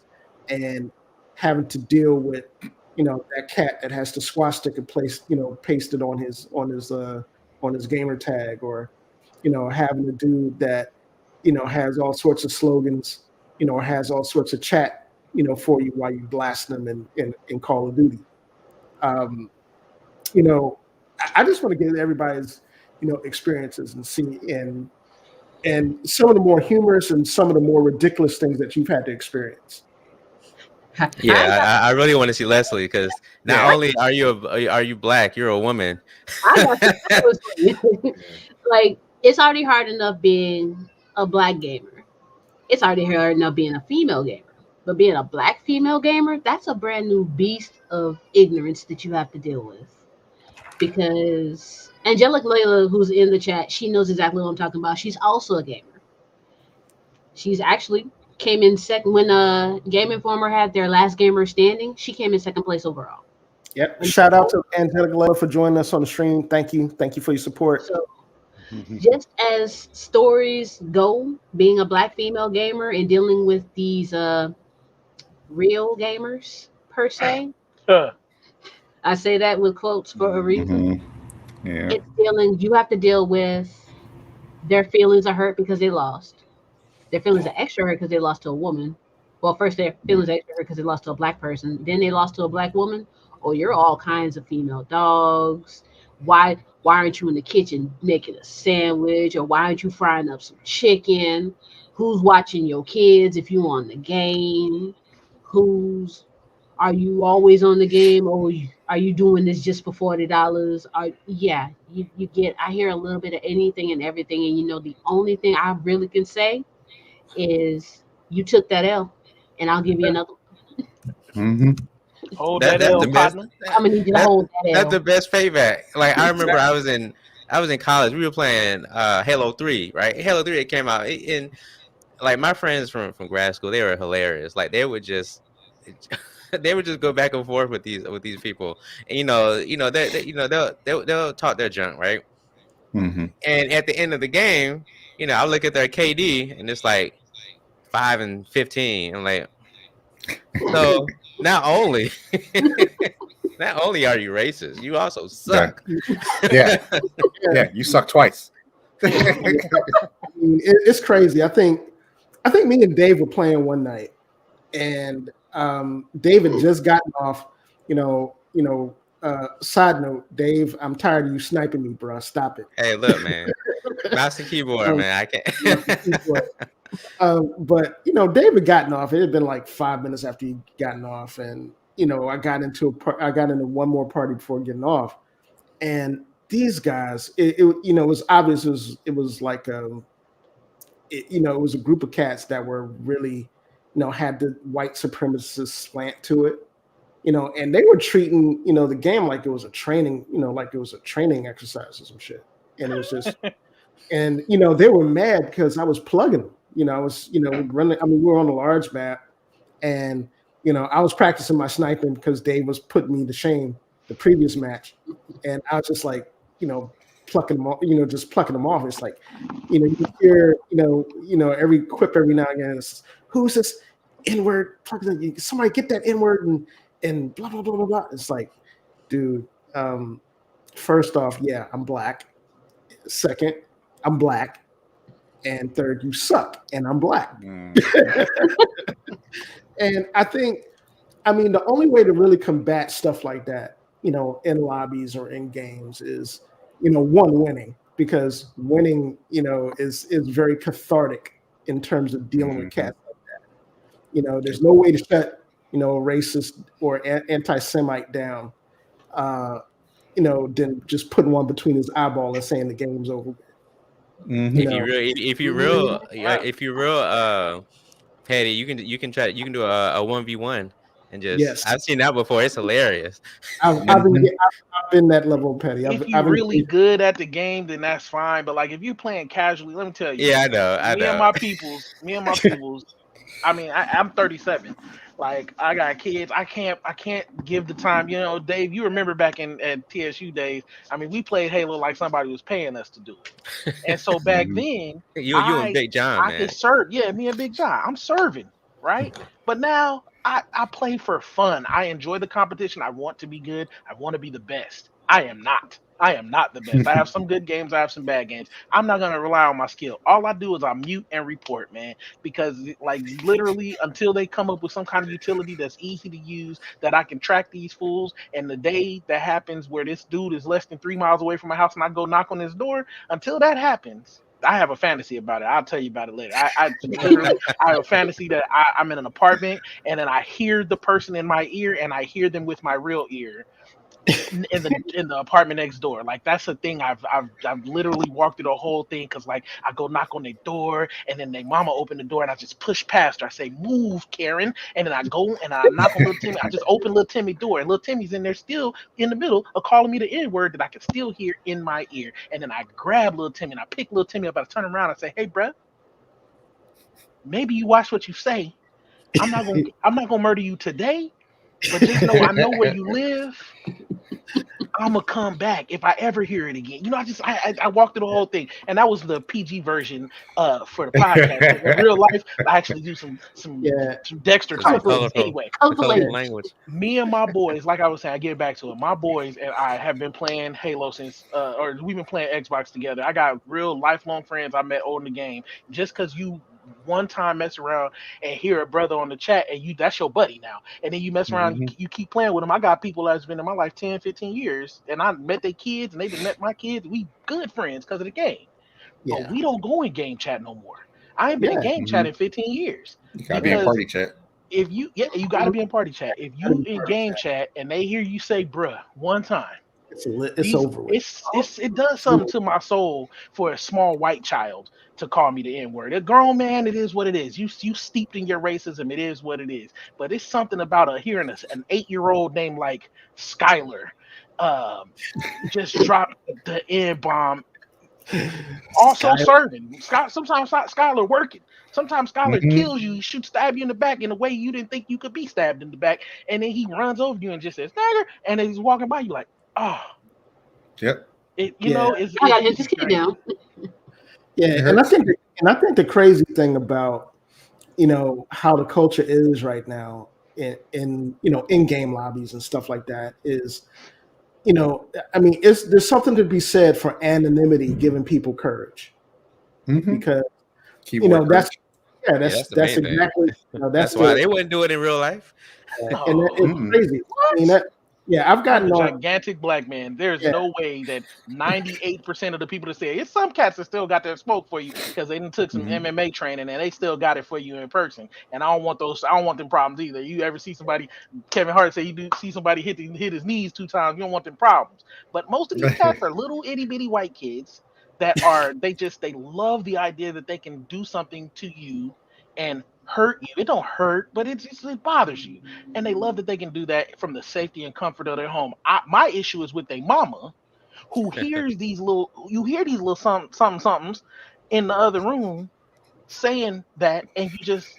and having to deal with that cat that has the swastika pasted on his gamer tag, or having a dude that has all sorts of slogans, or has all sorts of chat for you while you blast them in Call of Duty. I just want to get everybody's experiences and see and some of the more humorous and some of the more ridiculous things that you've had to experience. Yeah, I really want to see Leslie, because not only are you Black, you're a woman. Like, it's already hard enough being a Black gamer. It's already hard enough being a female gamer. But being a Black female gamer, that's a brand new beast of ignorance that you have to deal with. Because Angelic Layla, who's in the chat, she knows exactly what I'm talking about. She's also a gamer. She's actually came in second when Game Informer had their last gamer standing. She came in second place overall. Yep. Shout out to Angelic Layla for joining us on the stream. Thank you for your support. So, just as stories go, being a Black female gamer and dealing with these real gamers per se, I say that with quotes for a reason. Yeah. It's dealing. You have to deal with their feelings are hurt because they lost. Their feelings are extra hurt because they lost to a woman. Well, first their feelings are extra hurt because they lost to a Black person. Then they lost to a Black woman. Oh, you're all kinds of female dogs. Why aren't you in the kitchen making a sandwich? Or why aren't you frying up some chicken? Who's watching your kids if you on the game? Are you always on the game, or are you doing this just for $40? You get. I hear a little bit of anything and everything, and the only thing I really can say is you took that L, and I'll give you another. Hold that L, partner. I'm gonna need you to hold that L. That's the best payback. Like, I remember I was in college. We were playing Halo 3, right? Halo 3, it came out, and like my friends from grad school, they were hilarious. Like, they would just go back and forth with these people, and they'll talk their junk, right? And at the end of the game, I look at their KD and it's like 5 and 15. I'm like, so not only are you racist, you also suck. Yeah, you suck twice. It's crazy. I think me and Dave were playing one night, and David just gotten off. Side note, Dave, I'm tired of you sniping me, bro. Stop it. Hey, look, man. Mouse and keyboard, man. I can't. But David gotten off. It had been like 5 minutes after he gotten off, and I got into one more party before getting off, and these guys, it was obvious. It was like it was a group of cats that were really had the white supremacist slant to it. And they were treating, the game like it was a training, like it was a training exercise or some shit. And it was just, and, they were mad because I was plugging them. I was, running, we were on a large map, and, I was practicing my sniping because Dave was putting me to shame the previous match, and I was just like, plucking them off, just plucking them off. It's like, you hear, every quip every now and again. It's, who's this N-word? Somebody get that N-word and blah blah blah blah blah. It's like, dude. First off, yeah, I'm black. Second, I'm black. And third, you suck, and I'm black. And the only way to really combat stuff like that, in lobbies or in games is, one, winning, because winning, is very cathartic in terms of dealing with cats like that. There's no way to shut, a racist or anti-Semite down, than just putting one between his eyeball and saying the game's over. If you real petty, you can do a 1v1 and just. Yes. I've seen that before. It's hilarious. I've been that level of petty. If you're really good at the game, then that's fine. But like if you're playing casually, let me tell you. Yeah, I know. Me and my peoples. I mean, I'm 37. Like I got kids. I can't give the time. Dave, you remember back at TSU days. I mean, we played Halo like somebody was paying us to do it. And so back then, you and Big John, I could serve. Yeah, me and Big John. I'm serving, right? But now I play for fun. I enjoy the competition. I want to be good. I want to be the best. I am not. I am not the best. I have some good games. I have some bad games. I'm not going to rely on my skill. All I do is I mute and report, man, because like literally until they come up with some kind of utility that's easy to use, that I can track these fools. And the day that happens where this dude is less than 3 miles away from my house and I go knock on his door, until that happens, I have a fantasy about it. I'll tell you about it later. I literally I have a fantasy that I'm in an apartment and then I hear the person in my ear and I hear them with my real ear in the apartment next door. Like that's a thing. I've literally walked through the whole thing because like I go knock on their door and then their mama open the door and I just push past her. I say, "Move, Karen," and then I go and I knock on little Timmy. I just open little Timmy's door and little Timmy's in there still in the middle of calling me the N-word that I can still hear in my ear. And then I grab little Timmy and I pick little Timmy up. I turn around and I say, "Hey, bruh, maybe you watch what you say. I'm not gonna murder you today, but just know I know where you live. I'm gonna come back if I ever hear it again." I walked through the whole thing, and that was the PG version for the podcast. In real life, I actually do some Dexter type things. Anyway, language. me and my boys, like I was saying, I get back to it. My boys and I have been playing Halo since, or we've been playing Xbox together. I got real lifelong friends I met over in the game. Just because you one time mess around and hear a brother on the chat and that's your buddy now, and then you mess around, you keep playing with them. I got people that's been in my life 10-15 years and I met their kids and they've met my kids. We good friends because of the game. But we don't go in game chat no more. I ain't been in game chat in 15 years. You gotta be in party chat. If you gotta be in party chat. If you in game chat and they hear you say bruh one time, it's over with. It does something to my soul for a small white child to call me the N-word. A grown man, it is what it is. You steeped in your racism, it is what it is. But it's something about hearing an 8-year-old named like Skylar just drop the N-bomb. Also serving. Sometimes Skylar working. Sometimes Skylar kills you, stab you in the back in a way you didn't think you could be stabbed in the back, and then he runs over you and just says "Skylar," and then he's walking by you like, oh. Yep. It's just keep down. Yeah, and I think the crazy thing about how the culture is right now in in-game lobbies and stuff like that is, there's something to be said for anonymity giving people courage, because that's exactly that's why they wouldn't do it in real life. And it's crazy. I've gotten a gigantic black man. There's no way that 98% of the people that say it's some cats that still got their smoke for you because they took some MMA training and they still got it for you in person. And I don't want them problems either. You ever see somebody? Kevin Hart say you do see somebody hit his knees 2 times. You don't want them problems. But most of these cats are little itty bitty white kids that are they love the idea that they can do something to you and hurt you. It don't hurt, but it bothers you, and they love that they can do that from the safety and comfort of their home. My issue is with their mama, who hears these little somethings in the other room saying that, and you just,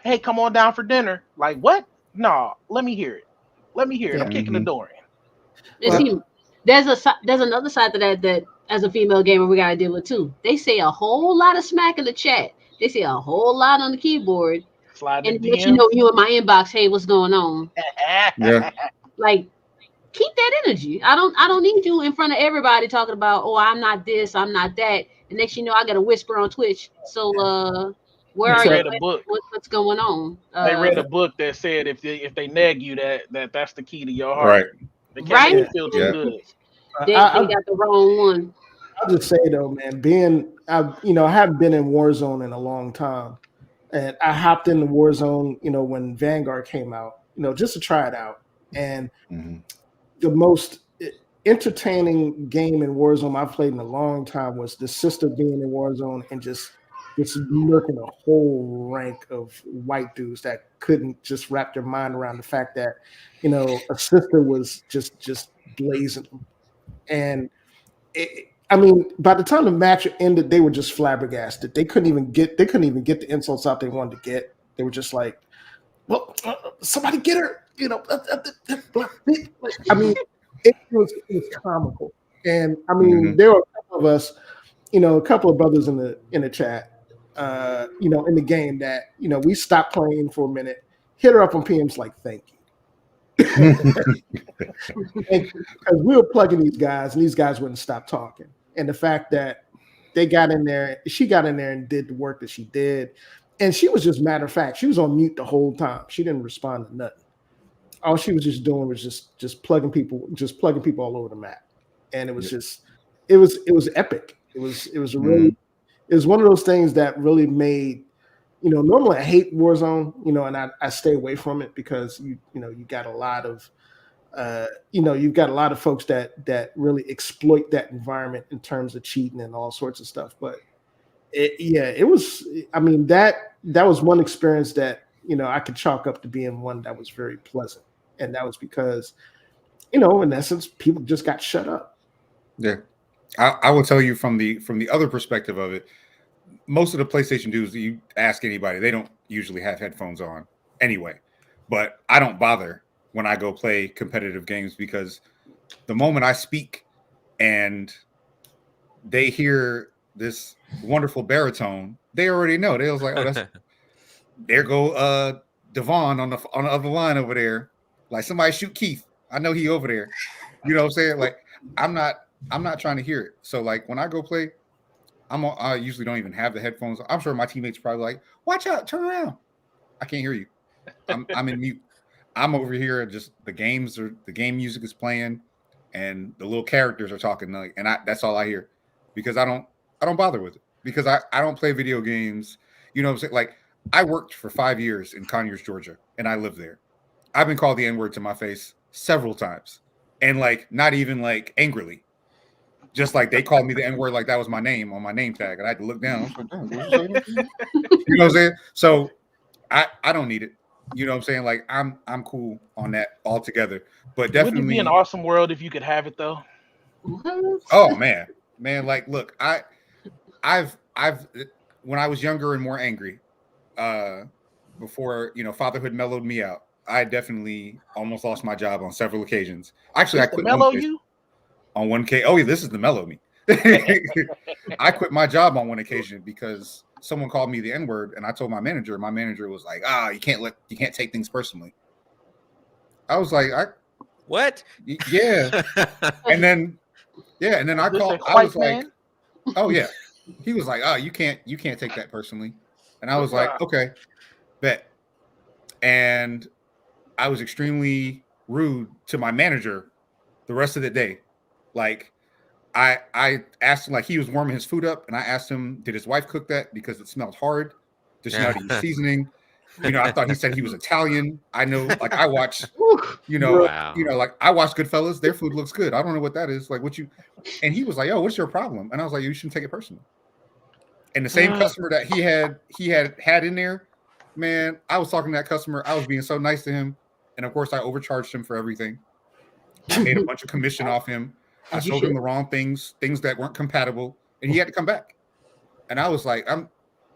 hey, come on down for dinner. Like what? No, let me hear it. Let me hear it. I'm Yeah. kicking the door in. And Well, see, there's another side to that as a female gamer we gotta deal with too. They say a whole lot of smack in the chat. They say a whole lot on the keyboard, Slide the and it lets you know DMs. you in my inbox. Hey, what's going on? Yeah. Like, keep that energy. I don't need you in front of everybody talking about, oh, I'm not this, I'm not that. And next you know I got a whisper on Twitch. So where They are you read so a at? book. What's going on? They read a book that said if they nag you, that's the key to your heart. Right. They can't make Right? you feel too Yeah. good. They got the wrong one. I'll just say though, man, I haven't been in Warzone in a long time, and I hopped in the Warzone, when Vanguard came out, just to try it out, and Mhm. the most entertaining game in Warzone I've played in a long time was the sister being in Warzone and just murking a whole rank of white dudes that couldn't just wrap their mind around the fact that, a sister was just blazing them. And I mean, by the time the match ended, they were just flabbergasted. They couldn't even get the insults out they wanted to get. They were just like, "Well, somebody get her!" I mean, it was comical, and I mean, Mhm. there were a couple of us, a couple of brothers in the chat, in the game that we stopped playing for a minute, hit her up on PMs like, "Thank you." Because we were plugging these guys, and these guys wouldn't stop talking. And the fact that she got in there and did the work that she did, and she was just matter of fact, she was on mute the whole time. She didn't respond to nothing. All she was just doing was just plugging people all over the map, and it was Yeah. just it was epic. It was a really Mhm. it was one of those things that really made. Normally I hate Warzone, and I stay away from it because you got a lot of you've got a lot of folks that really exploit that environment in terms of cheating and all sorts of stuff. But it was. I mean, that was one experience that I could chalk up to being one that was very pleasant, and that was because in essence, people just got shut up. Yeah. I will tell you from the other perspective of it. Most of the PlayStation dudes, you ask anybody, they don't usually have headphones on anyway. But I don't bother when I go play competitive games because the moment I speak and they hear this wonderful baritone, they already know. They was like, "Oh, that's there go Devon on the other line over there. Like somebody shoot Keith. I know he over there. You know what I'm saying? Like I'm not I'm not trying to hear it. So like when I go play, I usually don't even have the headphones. I'm sure my teammates probably like, watch out, turn around. I can't hear you. I'm in mute. I'm over here. Just the game music is playing, and the little characters are talking. Like, and that's all I hear because I don't bother with it because I don't play video games. You know what I'm saying? Like I worked for 5 years in Conyers, Georgia, and I live there. I've been called the N word to my face several times, and like not even like angrily. Just like they called me the N word, like that was my name on my name tag, and I had to look down. I was like, "Damn, did you say that to me?" You know what I'm saying? So I don't need it. You know what I'm saying? Like I'm cool on that altogether. But Wouldn't it be an definitely, awesome world if you could have it though? What? oh man, like look, I've when I was younger and more angry, uh, before fatherhood mellowed me out, I definitely almost lost my job on several occasions. Actually, This I to quit one mellow place you? on 1K. Oh yeah, this is the mellow me. I quit my job on one occasion because someone called me the N word, and I told my manager. My manager was like, you can't take things personally." I was like, What? Yeah, and then I Was this a called. I was white like, man? oh yeah. He was like, oh, you can't take that personally, and I was like, okay, bet. And I was extremely rude to my manager the rest of the day. Like I asked him, like he was warming his food up, and I asked him, did his wife cook that because it smelled hard? Did she know how to use seasoning? I thought he said he was Italian. I know, like I watch, Bro, Wow. like I watch Goodfellas. Their food looks good. I don't know what that is. Like what you, and he was like, "Oh, what's your problem?" And I was like, "You shouldn't take it personally." And the same customer that he had in there, man, I was talking to that customer. I was being so nice to him, and of course, I overcharged him for everything. I made a bunch of commission off him. I As you sold him should. the wrong things that weren't compatible, and he had to come back. And I was like,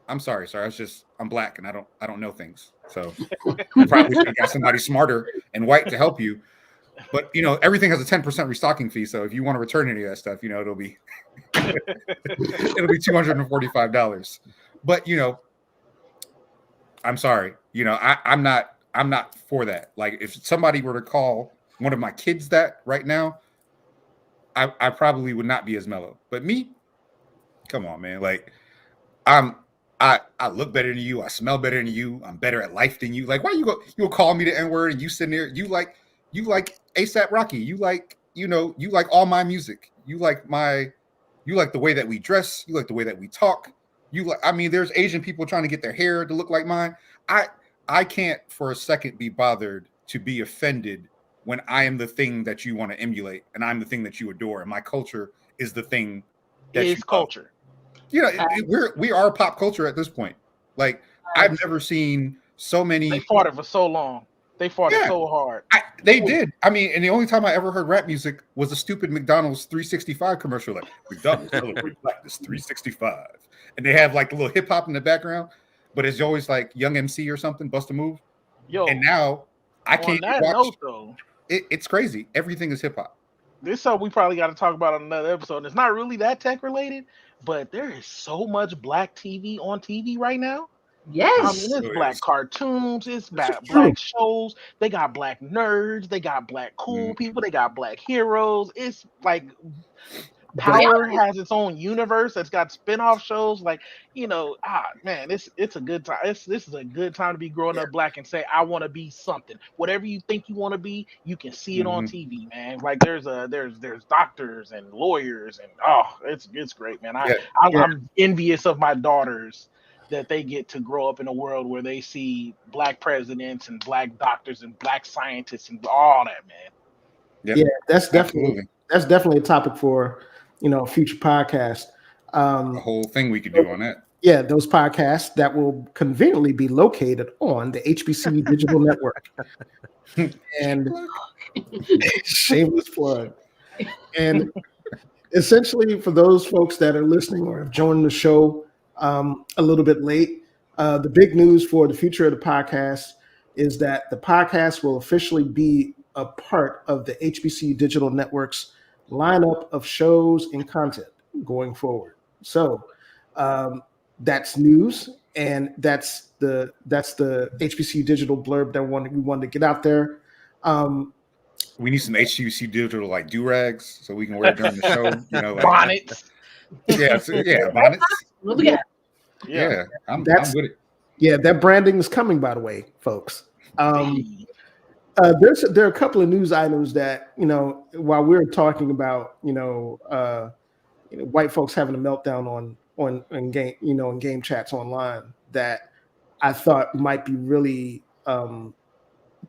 I'm sorry, sir. I'm black and I don't know things. So you probably should have got somebody smarter and white to help you. But everything has a 10% restocking fee. So if you want to return any of that stuff, it'll be $245. But I'm sorry. I'm not for that. Like if somebody were to call one of my kids that right now, I probably would not be as mellow. But me, come on, man. Like I look better than you. I smell better than you. I'm better at life than you. Like, why you'll call me the N-word and you sitting there, you like ASAP Rocky. You like all my music. You like the way that we dress. You like the way that we talk. There's Asian people trying to get their hair to look like mine. I can't for a second be bothered to be offended when I am the thing that you want to emulate and I'm the thing that you adore. And my culture is the thing that is culture. We are pop culture at this point. Like I've never seen so many. They fought it for so long. They fought it so hard. They did. And the only time I ever heard rap music was a stupid McDonald's 365 commercial. Like McDonald's celebrate blackness 365, and they have like a little hip hop in the background, but it's always like Young MC or something, bust a move. And now I can't watch. It's crazy. Everything is hip hop. This is something we probably got to talk about on another episode. It's not really that tech related, but there is so much black TV on TV right now. Yes. It's black cartoons, it's black shows. They got black nerds, they got black cool people, they got black heroes. It's like Power has its own universe that's got spin-off shows. Like, man, it's a good time. This is a good time to be growing up black and say, I want to be something. Whatever you think you want to be, you can see it on TV, man. Like there's doctors and lawyers and it's great, man. I'm envious of my daughters that they get to grow up in a world where they see black presidents and black doctors and black scientists and all that, man. Yeah, that's definitely a topic for a future podcast. A whole thing we could do on that. Yeah, those podcasts that will conveniently be located on the HBC Digital Network. And shameless plug. And essentially, for those folks that are listening or have joined the show a little bit late, the big news for the future of the podcast is that the podcast will officially be a part of the HBC Digital Network's lineup of shows and content going forward. So that's news, and that's the HBC Digital blurb that we wanted to get out there. We need some HBC Digital like do-rags so we can wear it during the show. Bonnets. Bonnets. What we got? Yeah, I'm with it. Yeah, that branding is coming, by the way, folks. There are a couple of news items that while we're talking about white folks having a meltdown on game in game chats online, that I thought might be really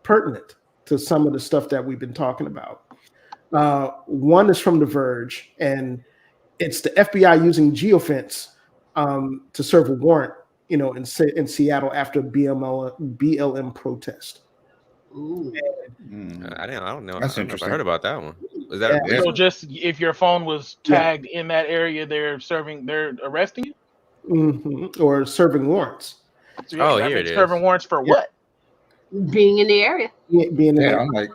pertinent to some of the stuff that we've been talking about. One is from The Verge, and it's the FBI using geofence to serve a warrant, in Seattle after BLM protest. Ooh. I don't know. That's I interesting. heard about that one. Was that? Yeah. So just if your phone was tagged in that area, they're arresting you? Mm-hmm. Or serving warrants. So here it is. Serving warrants for what? Being in the area. I'm like,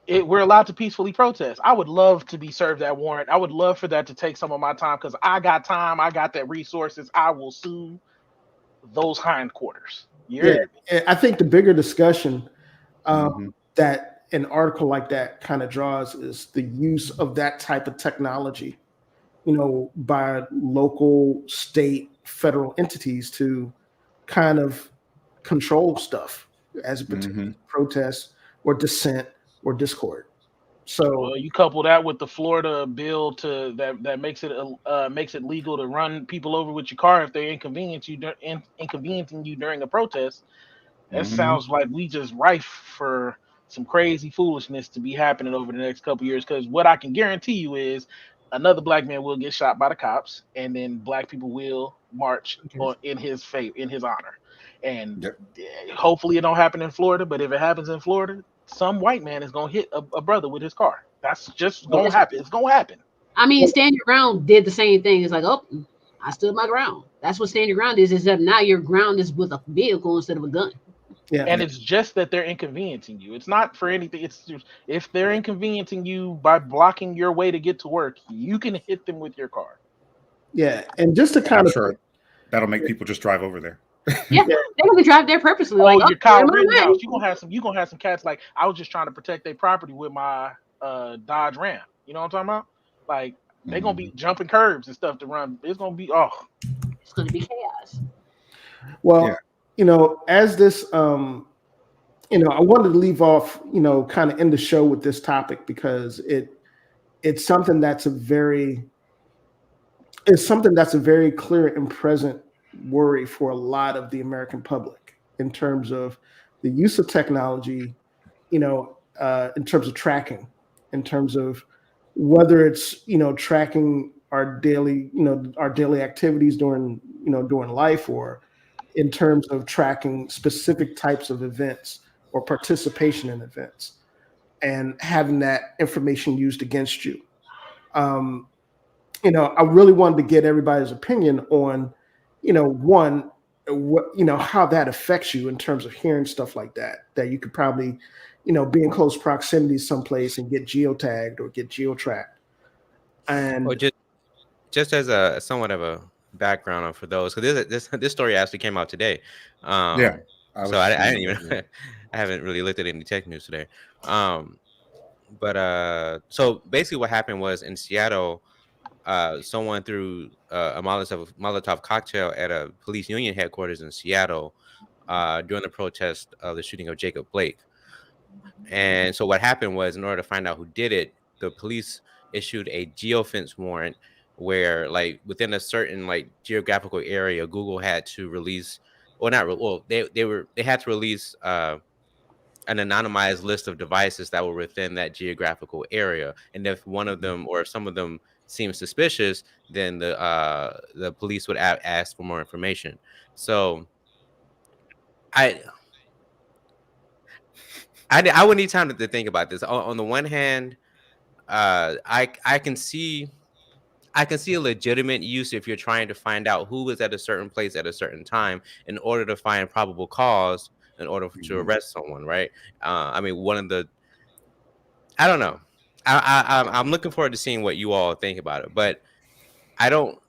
We're allowed to peacefully protest. I would love to be served that warrant. I would love for that to take some of my time because I got time. I got that resources. I will sue those hindquarters. I think the bigger discussion that an article like that kind of draws is the use of that type of technology, by local, state, federal entities to kind of control stuff as it pertains to protests or dissent or discord. So you couple that with the Florida bill that makes it legal to run people over with your car if they inconveniencing you during a protest. That sounds like we just rife for some crazy foolishness to be happening over the next couple years. Because what I can guarantee you is another black man will get shot by the cops, and then black people will march in his honor. And hopefully it don't happen in Florida. But if it happens in Florida, some white man is gonna hit a brother with his car. That's just gonna happen. It's gonna happen. I mean, Stand Your Ground did the same thing. It's like, I stood my ground. That's what stand your ground is, except now your ground is with a vehicle instead of a gun. Yeah. And it's just that they're inconveniencing you. It's not for anything. It's just, if they're inconveniencing you by blocking your way to get to work, you can hit them with your car. Yeah. And just to I'm kind of sure that'll make people just drive over there. Yeah, Yeah. they're gonna drive there purposely. Oh, Like, oh, your where Kyle am I Rittenhouse. at? You gonna have some cats like, I was just trying to protect their property with my Dodge Ram. You know what I'm talking about? Like, they're gonna be jumping curbs and stuff to run. It's gonna be It's gonna be chaos. Well, Yeah. as this, I wanted to leave off, kind of end the show with this topic because it's something that's a very clear and present worry for a lot of the American public in terms of the use of technology, in terms of tracking, in terms of whether it's tracking our daily activities during life, or in terms of tracking specific types of events or participation in events and having that information used against you. Um, I really wanted to get everybody's opinion on, one, what, how that affects you in terms of hearing stuff like that you could probably, be in close proximity someplace and get geotagged or get geotracked. Well, And just as a somewhat of a background for those, because this story actually came out today. Yeah. So I didn't even I haven't really looked at any tech news today. But so basically what happened was in Seattle, someone threw a Molotov cocktail at a police union headquarters in Seattle during the protest of the shooting of Jacob Blake. And so what happened was, in order to find out who did it, the police issued a geofence warrant where, like, within a certain like geographical area, Google had to release, or not, well, they had to release an anonymized list of devices that were within that geographical area. And if one of them or if some of them seemed suspicious, then the police would ask for more information. So I I would need time to think about this. On the one hand, I can see a legitimate use if you're trying to find out who was at a certain place at a certain time in order to find probable cause in order to arrest someone, right? I mean, I don't know. I'm looking forward to seeing what you all think about it, but I don't.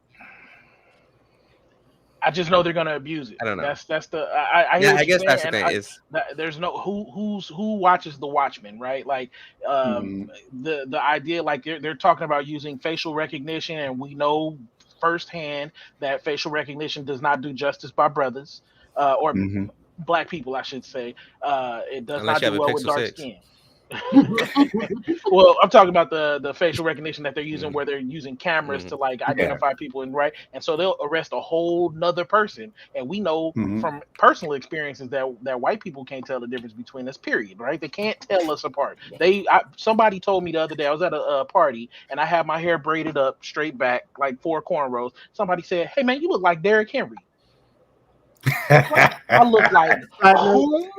I just know they're gonna abuse it. I don't know. That's the I hear Yeah, what I you're guess saying, that's the and thing. Is there's no who watches the Watchmen, right? Like the idea, like they're talking about using facial recognition, and we know firsthand that facial recognition does not do justice by brothers or black people, I should say. It does unless not you do have a well with Pixel dark 6. skin. Well, I'm talking about the facial recognition that they're using, where they're using cameras to like identify people, and right, and so they'll arrest a whole nother person. And we know from personal experiences that white people can't tell the difference between us. Period. Right? They can't tell us apart. Somebody told me the other day, I was at a party and I had my hair braided up straight back like 4 cornrows. Somebody said, "Hey man, you look like Derrick Henry." I look like whom?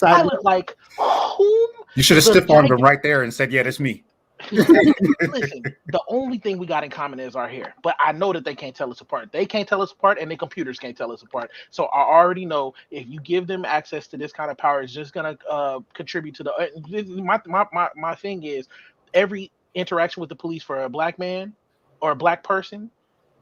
I look like whom? You should have stiff armed him right there and said, "Yeah, that's me." Listen, the only thing we got in common is our hair, but I know that they can't tell us apart. They can't tell us apart, and their computers can't tell us apart. So I already know if you give them access to this kind of power, it's just gonna contribute to the. My thing is, every interaction with the police for a black man or a black person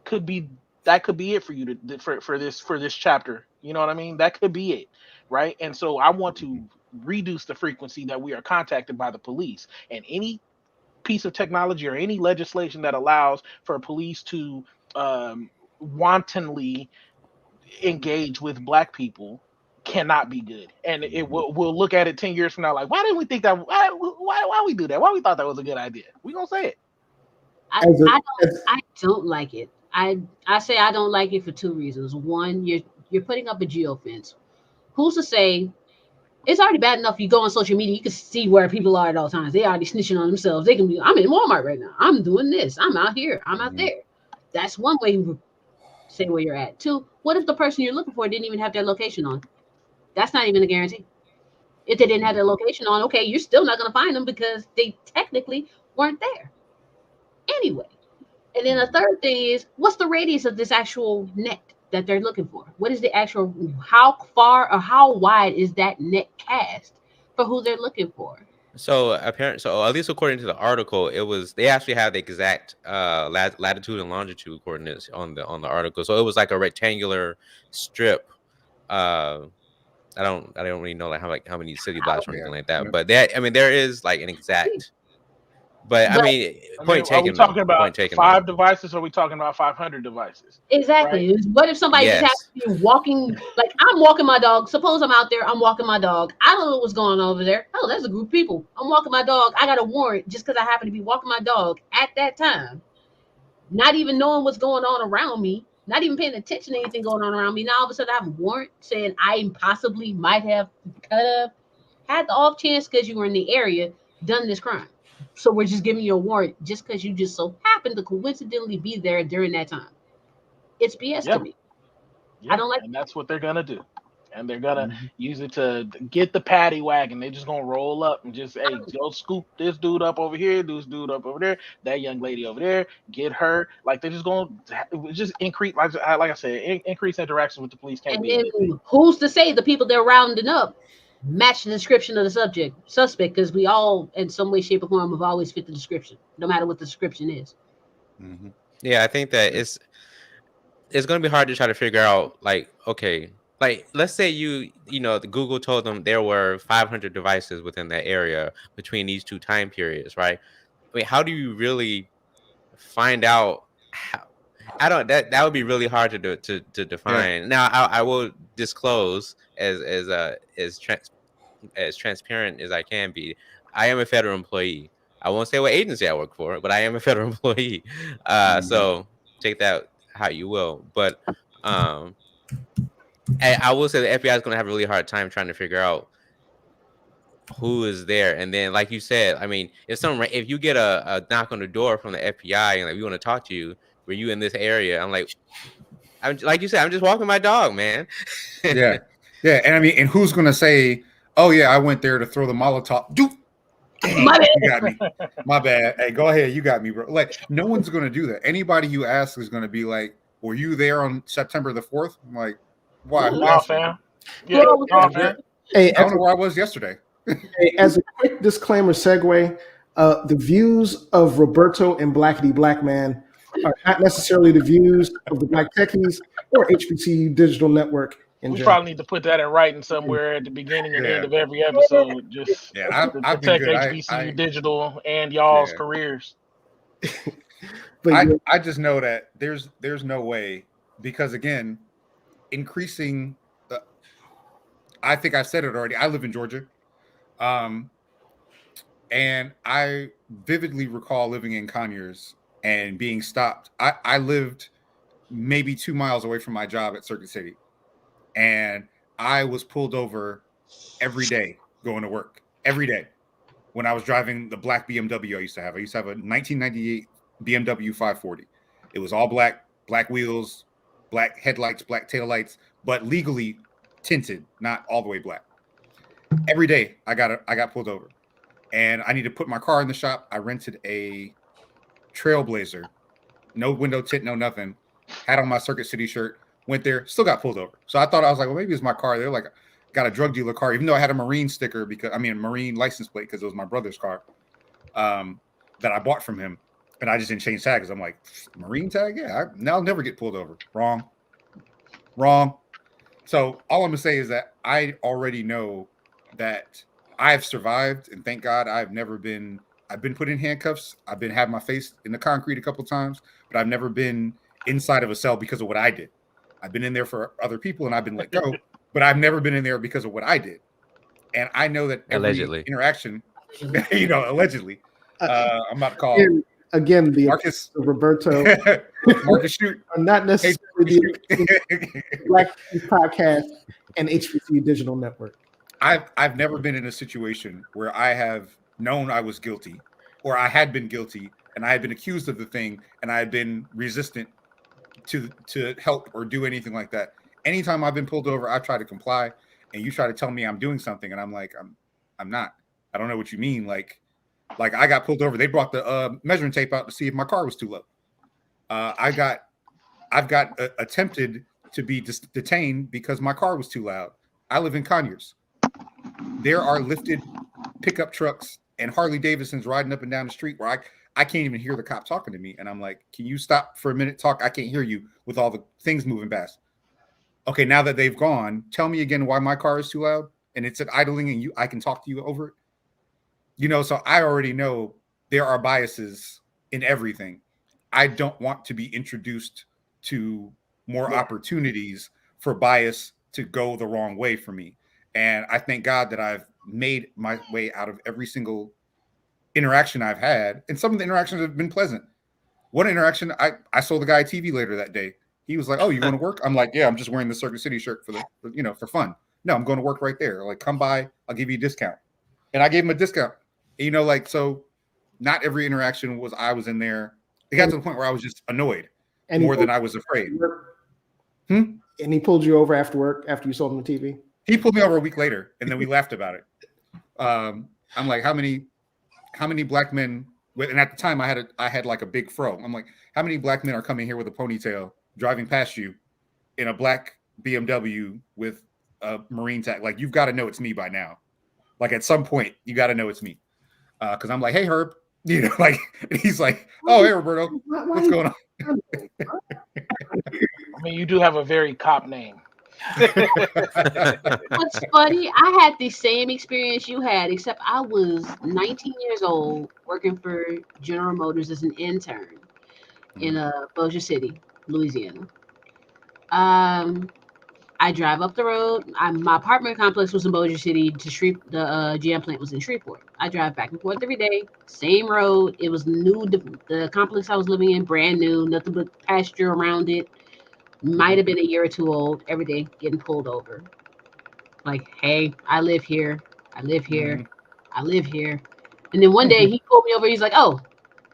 could be it for you for this chapter. You know what I mean? That could be it, right? And so I want to reduce the frequency that we are contacted by the police, and any piece of technology or any legislation that allows for police to wantonly engage with black people cannot be good. And we'll look at it 10 years from now like, why didn't we think that? Why we do that? Why we thought that was a good idea? We gonna say it. I don't like it. I say I don't like it for 2 reasons. One, you're putting up a geofence. Who's to say it's already bad enough you go on social media, you can see where people are at all times. They already snitching on themselves. They can be, I'm in Walmart right now. I'm doing this. I'm out here. I'm out there. That's one way you say where you're at. 2, what if the person you're looking for didn't even have their location on? That's not even a guarantee. If they didn't have their location on, okay, you're still not going to find them because they technically weren't there. Anyway, And then the third thing is, what's the radius of this actual net that they're looking for? What is the actual, how far or how wide is that net cast for who they're looking for? So so at least according to the article, they actually have the exact latitude and longitude coordinates on the article. So it was like a rectangular strip. Uh, I don't really know like how many city blocks or anything like that. But there is like an exact. But I But mean, I mean, point are we taken though. talking about Point taken though. 5 devices or are we talking about 500 devices? exactly. What if somebody just happens Yes. to be walking, like I'm walking my dog. Suppose I'm out there, I'm walking my dog. I don't know what's going on over there. Oh, there's a group of people. I'm walking my dog. I got a warrant just because I happen to be walking my dog at that time, not even knowing what's going on around me, not even paying attention to anything going on around me. Now all of a sudden I have a warrant saying I possibly might have had the off chance because you were in the area done this crime. So we're just giving you a warrant just because you just so happened to coincidentally be there during that time. It's BS Yeah. to me. Yeah, I don't like. and that's what they're gonna do. And they're gonna Mhm. use it to get the paddy wagon. They're just gonna roll up and just, hey, go scoop this dude up over here, this dude up over there, that young lady over there, get her. Like they're just gonna just increase, like I said, increase interaction with the police can't And be a good thing. then who's to say the people they're rounding up match the description of the suspect? Because we all, in some way, shape, or form, have always fit the description, no matter what the description is. Mhm. Yeah, I think that it's gonna be hard to try to figure out like, okay, like let's say the Google told them there were 500 devices within that area between these two time periods, right? I mean, how do you really find out how? I don't that would be really hard to do to Yeah. define. Now I will disclose as transparent as I can be. I am a federal employee. I won't say what agency I work for, but I am a federal employee. Mhm. So take that how you will. But um, I will say the FBI is going to have a really hard time trying to figure out who is there. And then, like you said, I mean, if you get a knock on the door from the FBI and like we want to talk to you, were you in this area? I'm like you said, I'm just walking my dog, man. Yeah. Yeah. And I mean, and who's gonna say, "Oh yeah, I went there to throw the Molotov"? Dude, My dang, bad. you got me. My bad. Hey, go ahead. You got me, bro. Like, no one's gonna do that. Anybody you ask is gonna be like, "Were you there on September the 4th?" I'm like, why? Who Nah, asked you? fam. Who Yeah, else was nah, there? fam. Hey, I don't know where I was yesterday. as a quick disclaimer segue, the views of Roberto and Blackity Black Man are not necessarily the views of the Black Techies or HBCU Digital Network in We general. probably need to put that in writing somewhere at the beginning and end Yeah. of every episode, just Yeah, to I've been protect good. HBCU Digital and y'all's Yeah. careers. But yeah, I just know that there's no way, because again, increasing. I think I said it already. I live in Georgia, um, and I vividly recall living in Conyers and being stopped. I lived maybe 2 miles away from my job at Circuit City, and I was pulled over every day going to work every day when I was driving the black BMW I used to have. I used to have a 1998 BMW 540. It was all black, black wheels, black headlights, black taillights, but legally tinted, not all the way black. Every day I got pulled over, and I need to put my car in the shop. I rented a Trailblazer, no window tint, no nothing. Had on my Circuit City shirt. Went there, still got pulled over. So I was like, well, maybe it's my car. They're like, got a drug dealer car, even though I had a Marine sticker Marine license plate because it was my brother's car that I bought from him, and I just didn't change tags. I'm like, Marine tag, yeah, I'll never get pulled over. Wrong. So all I'm gonna say is that I already know that I've survived, and thank God I've never been. I've been put in handcuffs. I've been had my face in the concrete a couple times, but I've never been inside of a cell because of what I did. I've been in there for other people, and I've been let go, but I've never been in there because of what I did. And I know that every Allegedly. interaction, allegedly, I'm about to call again, the Marcus, Roberto Marcus shoot. are not Hey, necessarily the shoot. Black Techies Podcast and HBCU Digital Network. I've never been in a situation where I have known I was guilty, or I had been guilty and I had been accused of the thing and I had been resistant to help or do anything like that. Anytime I've been pulled over, I've tried to comply, and you try to tell me I'm doing something, and I'm like, I'm not. I don't know what you mean. Like I got pulled over. They brought the measuring tape out to see if my car was too low. I've got attempted to be detained because my car was too loud. I live in Conyers. There are lifted pickup trucks and Harley Davidsons riding up and down the street where I can't even hear the cop talking to me. And I'm like, can you stop for a minute, talk? I can't hear you with all the things moving past. Okay, now that they've gone, tell me again why my car is too loud and it's at idling and I can talk to you over it. You know, so I already know there are biases in everything. I don't want to be introduced to more opportunities for bias to go the wrong way for me. And I thank God that I've made my way out of every single interaction I've had. And some of the interactions have been pleasant. One interaction, I sold the guy a TV later that day. He was like, "Oh, you want to work?" I'm like, "Yeah, I'm just wearing the Circuit City shirt for fun." No, I'm going to work right there. Like, come by, I'll give you a discount. And I gave him a discount. You know, like, so not every interaction was I was in there. It got to the point where I was just annoyed more than I was afraid. And he pulled you over after work after you sold him the TV? He pulled me over a week later, and then we laughed about it. I'm like, how many black men? And at the time, I had like a big fro. I'm like, how many black men are coming here with a ponytail, driving past you in a black BMW with a Marine tag? Like, you've got to know it's me by now. Like, at some point, you got to know it's me. Because I'm like, hey, Herb, you know, like, and he's like, oh, hey, Roberto, what's going on? I mean, you do have a very cop name. What's funny, I had the same experience you had, except I was 19 years old working for General Motors as an intern in Bossier City, Louisiana. I drive up the road. My apartment complex was in Bossier City. The GM plant was in Shreveport. I drive back and forth every day. Same road. It was new. The complex I was living in, brand new. Nothing but pasture around it. Might have been a year or two old. Every day getting pulled over. Like, hey, I live here. I live here. I live here. And then one day he pulled me over. He's like, oh,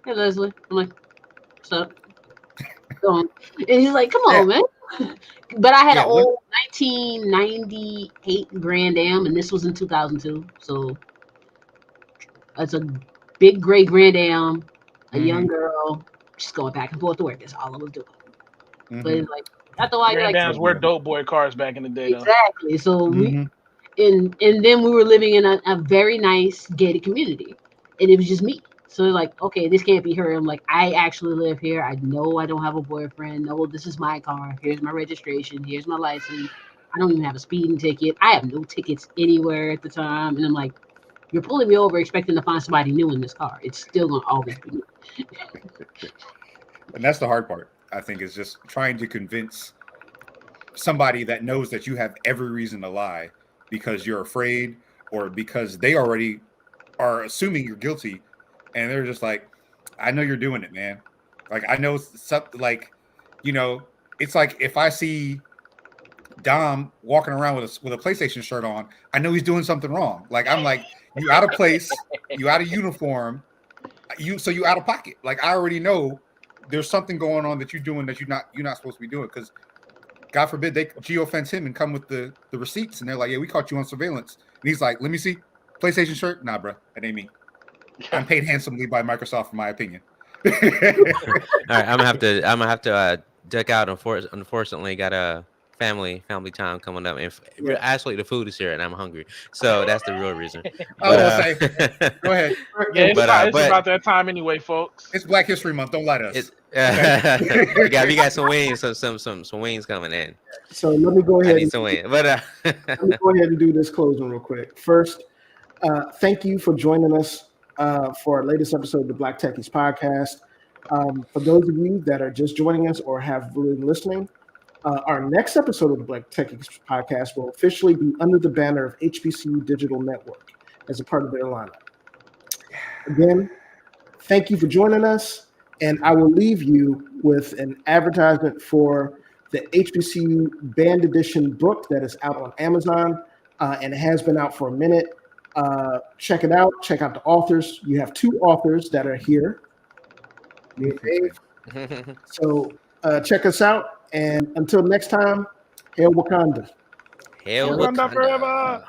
hey, Leslie. I'm like, what's up? And he's like, come on, man. But I had an old 1998 Grand Am, and this was in 2002. So it's a big gray Grand Am, a young girl, just going back and forth to work. That's all I was doing. But it's like, that's why Grand Ams were dope boy cars back in the day. Exactly. So we, and then we were living in a very nice gated community, and it was just me. So like, okay, this can't be her. I'm like, I actually live here. I know I don't have a boyfriend. No, this is my car. Here's my registration. Here's my license. I don't even have a speeding ticket. I have no tickets anywhere at the time. And I'm like, you're pulling me over expecting to find somebody new in this car. It's still going to always be me. And that's the hard part, I think, is just trying to convince somebody that knows that you have every reason to lie because you're afraid or because they already are assuming you're guilty. And they're just like, I know you're doing it, man. Like, I know something, like, you know, it's like if I see Dom walking around with a PlayStation shirt on, I know he's doing something wrong. Like, I'm like, you out of place, you out of uniform, you out of pocket. Like, I already know there's something going on that you're doing that you're not supposed to be doing. Because God forbid they geofence him and come with the receipts, and they're like, yeah, we caught you on surveillance. And he's like, let me see, PlayStation shirt? Nah, bro, that ain't me. I'm paid handsomely by Microsoft, in my opinion. All right, I'm gonna have to duck out. Unfortunately, got a family time coming up, and actually the food is here, and I'm hungry. So that's the real reason. Go ahead. Yeah, it's about that time anyway, folks. It's Black History Month. Don't lie to us. We got some wings, some wings coming in. So let me go ahead. I need some wings, but let me go ahead and do this closing real quick. First, thank you for joining us for our latest episode of the Black Techies podcast. For those of you that are just joining us or have been listening, our next episode of the Black Techies podcast will officially be under the banner of HBCU Digital Network as a part of their lineup. Again, thank you for joining us, and I will leave you with an advertisement for the HBCU Band Edition book that is out on Amazon, and it has been out for a minute. Check it out. Check out the authors. You have two authors that are here. Me and Dave. So check us out. And until next time, hail Wakanda. Hail Wakanda Wakanda forever.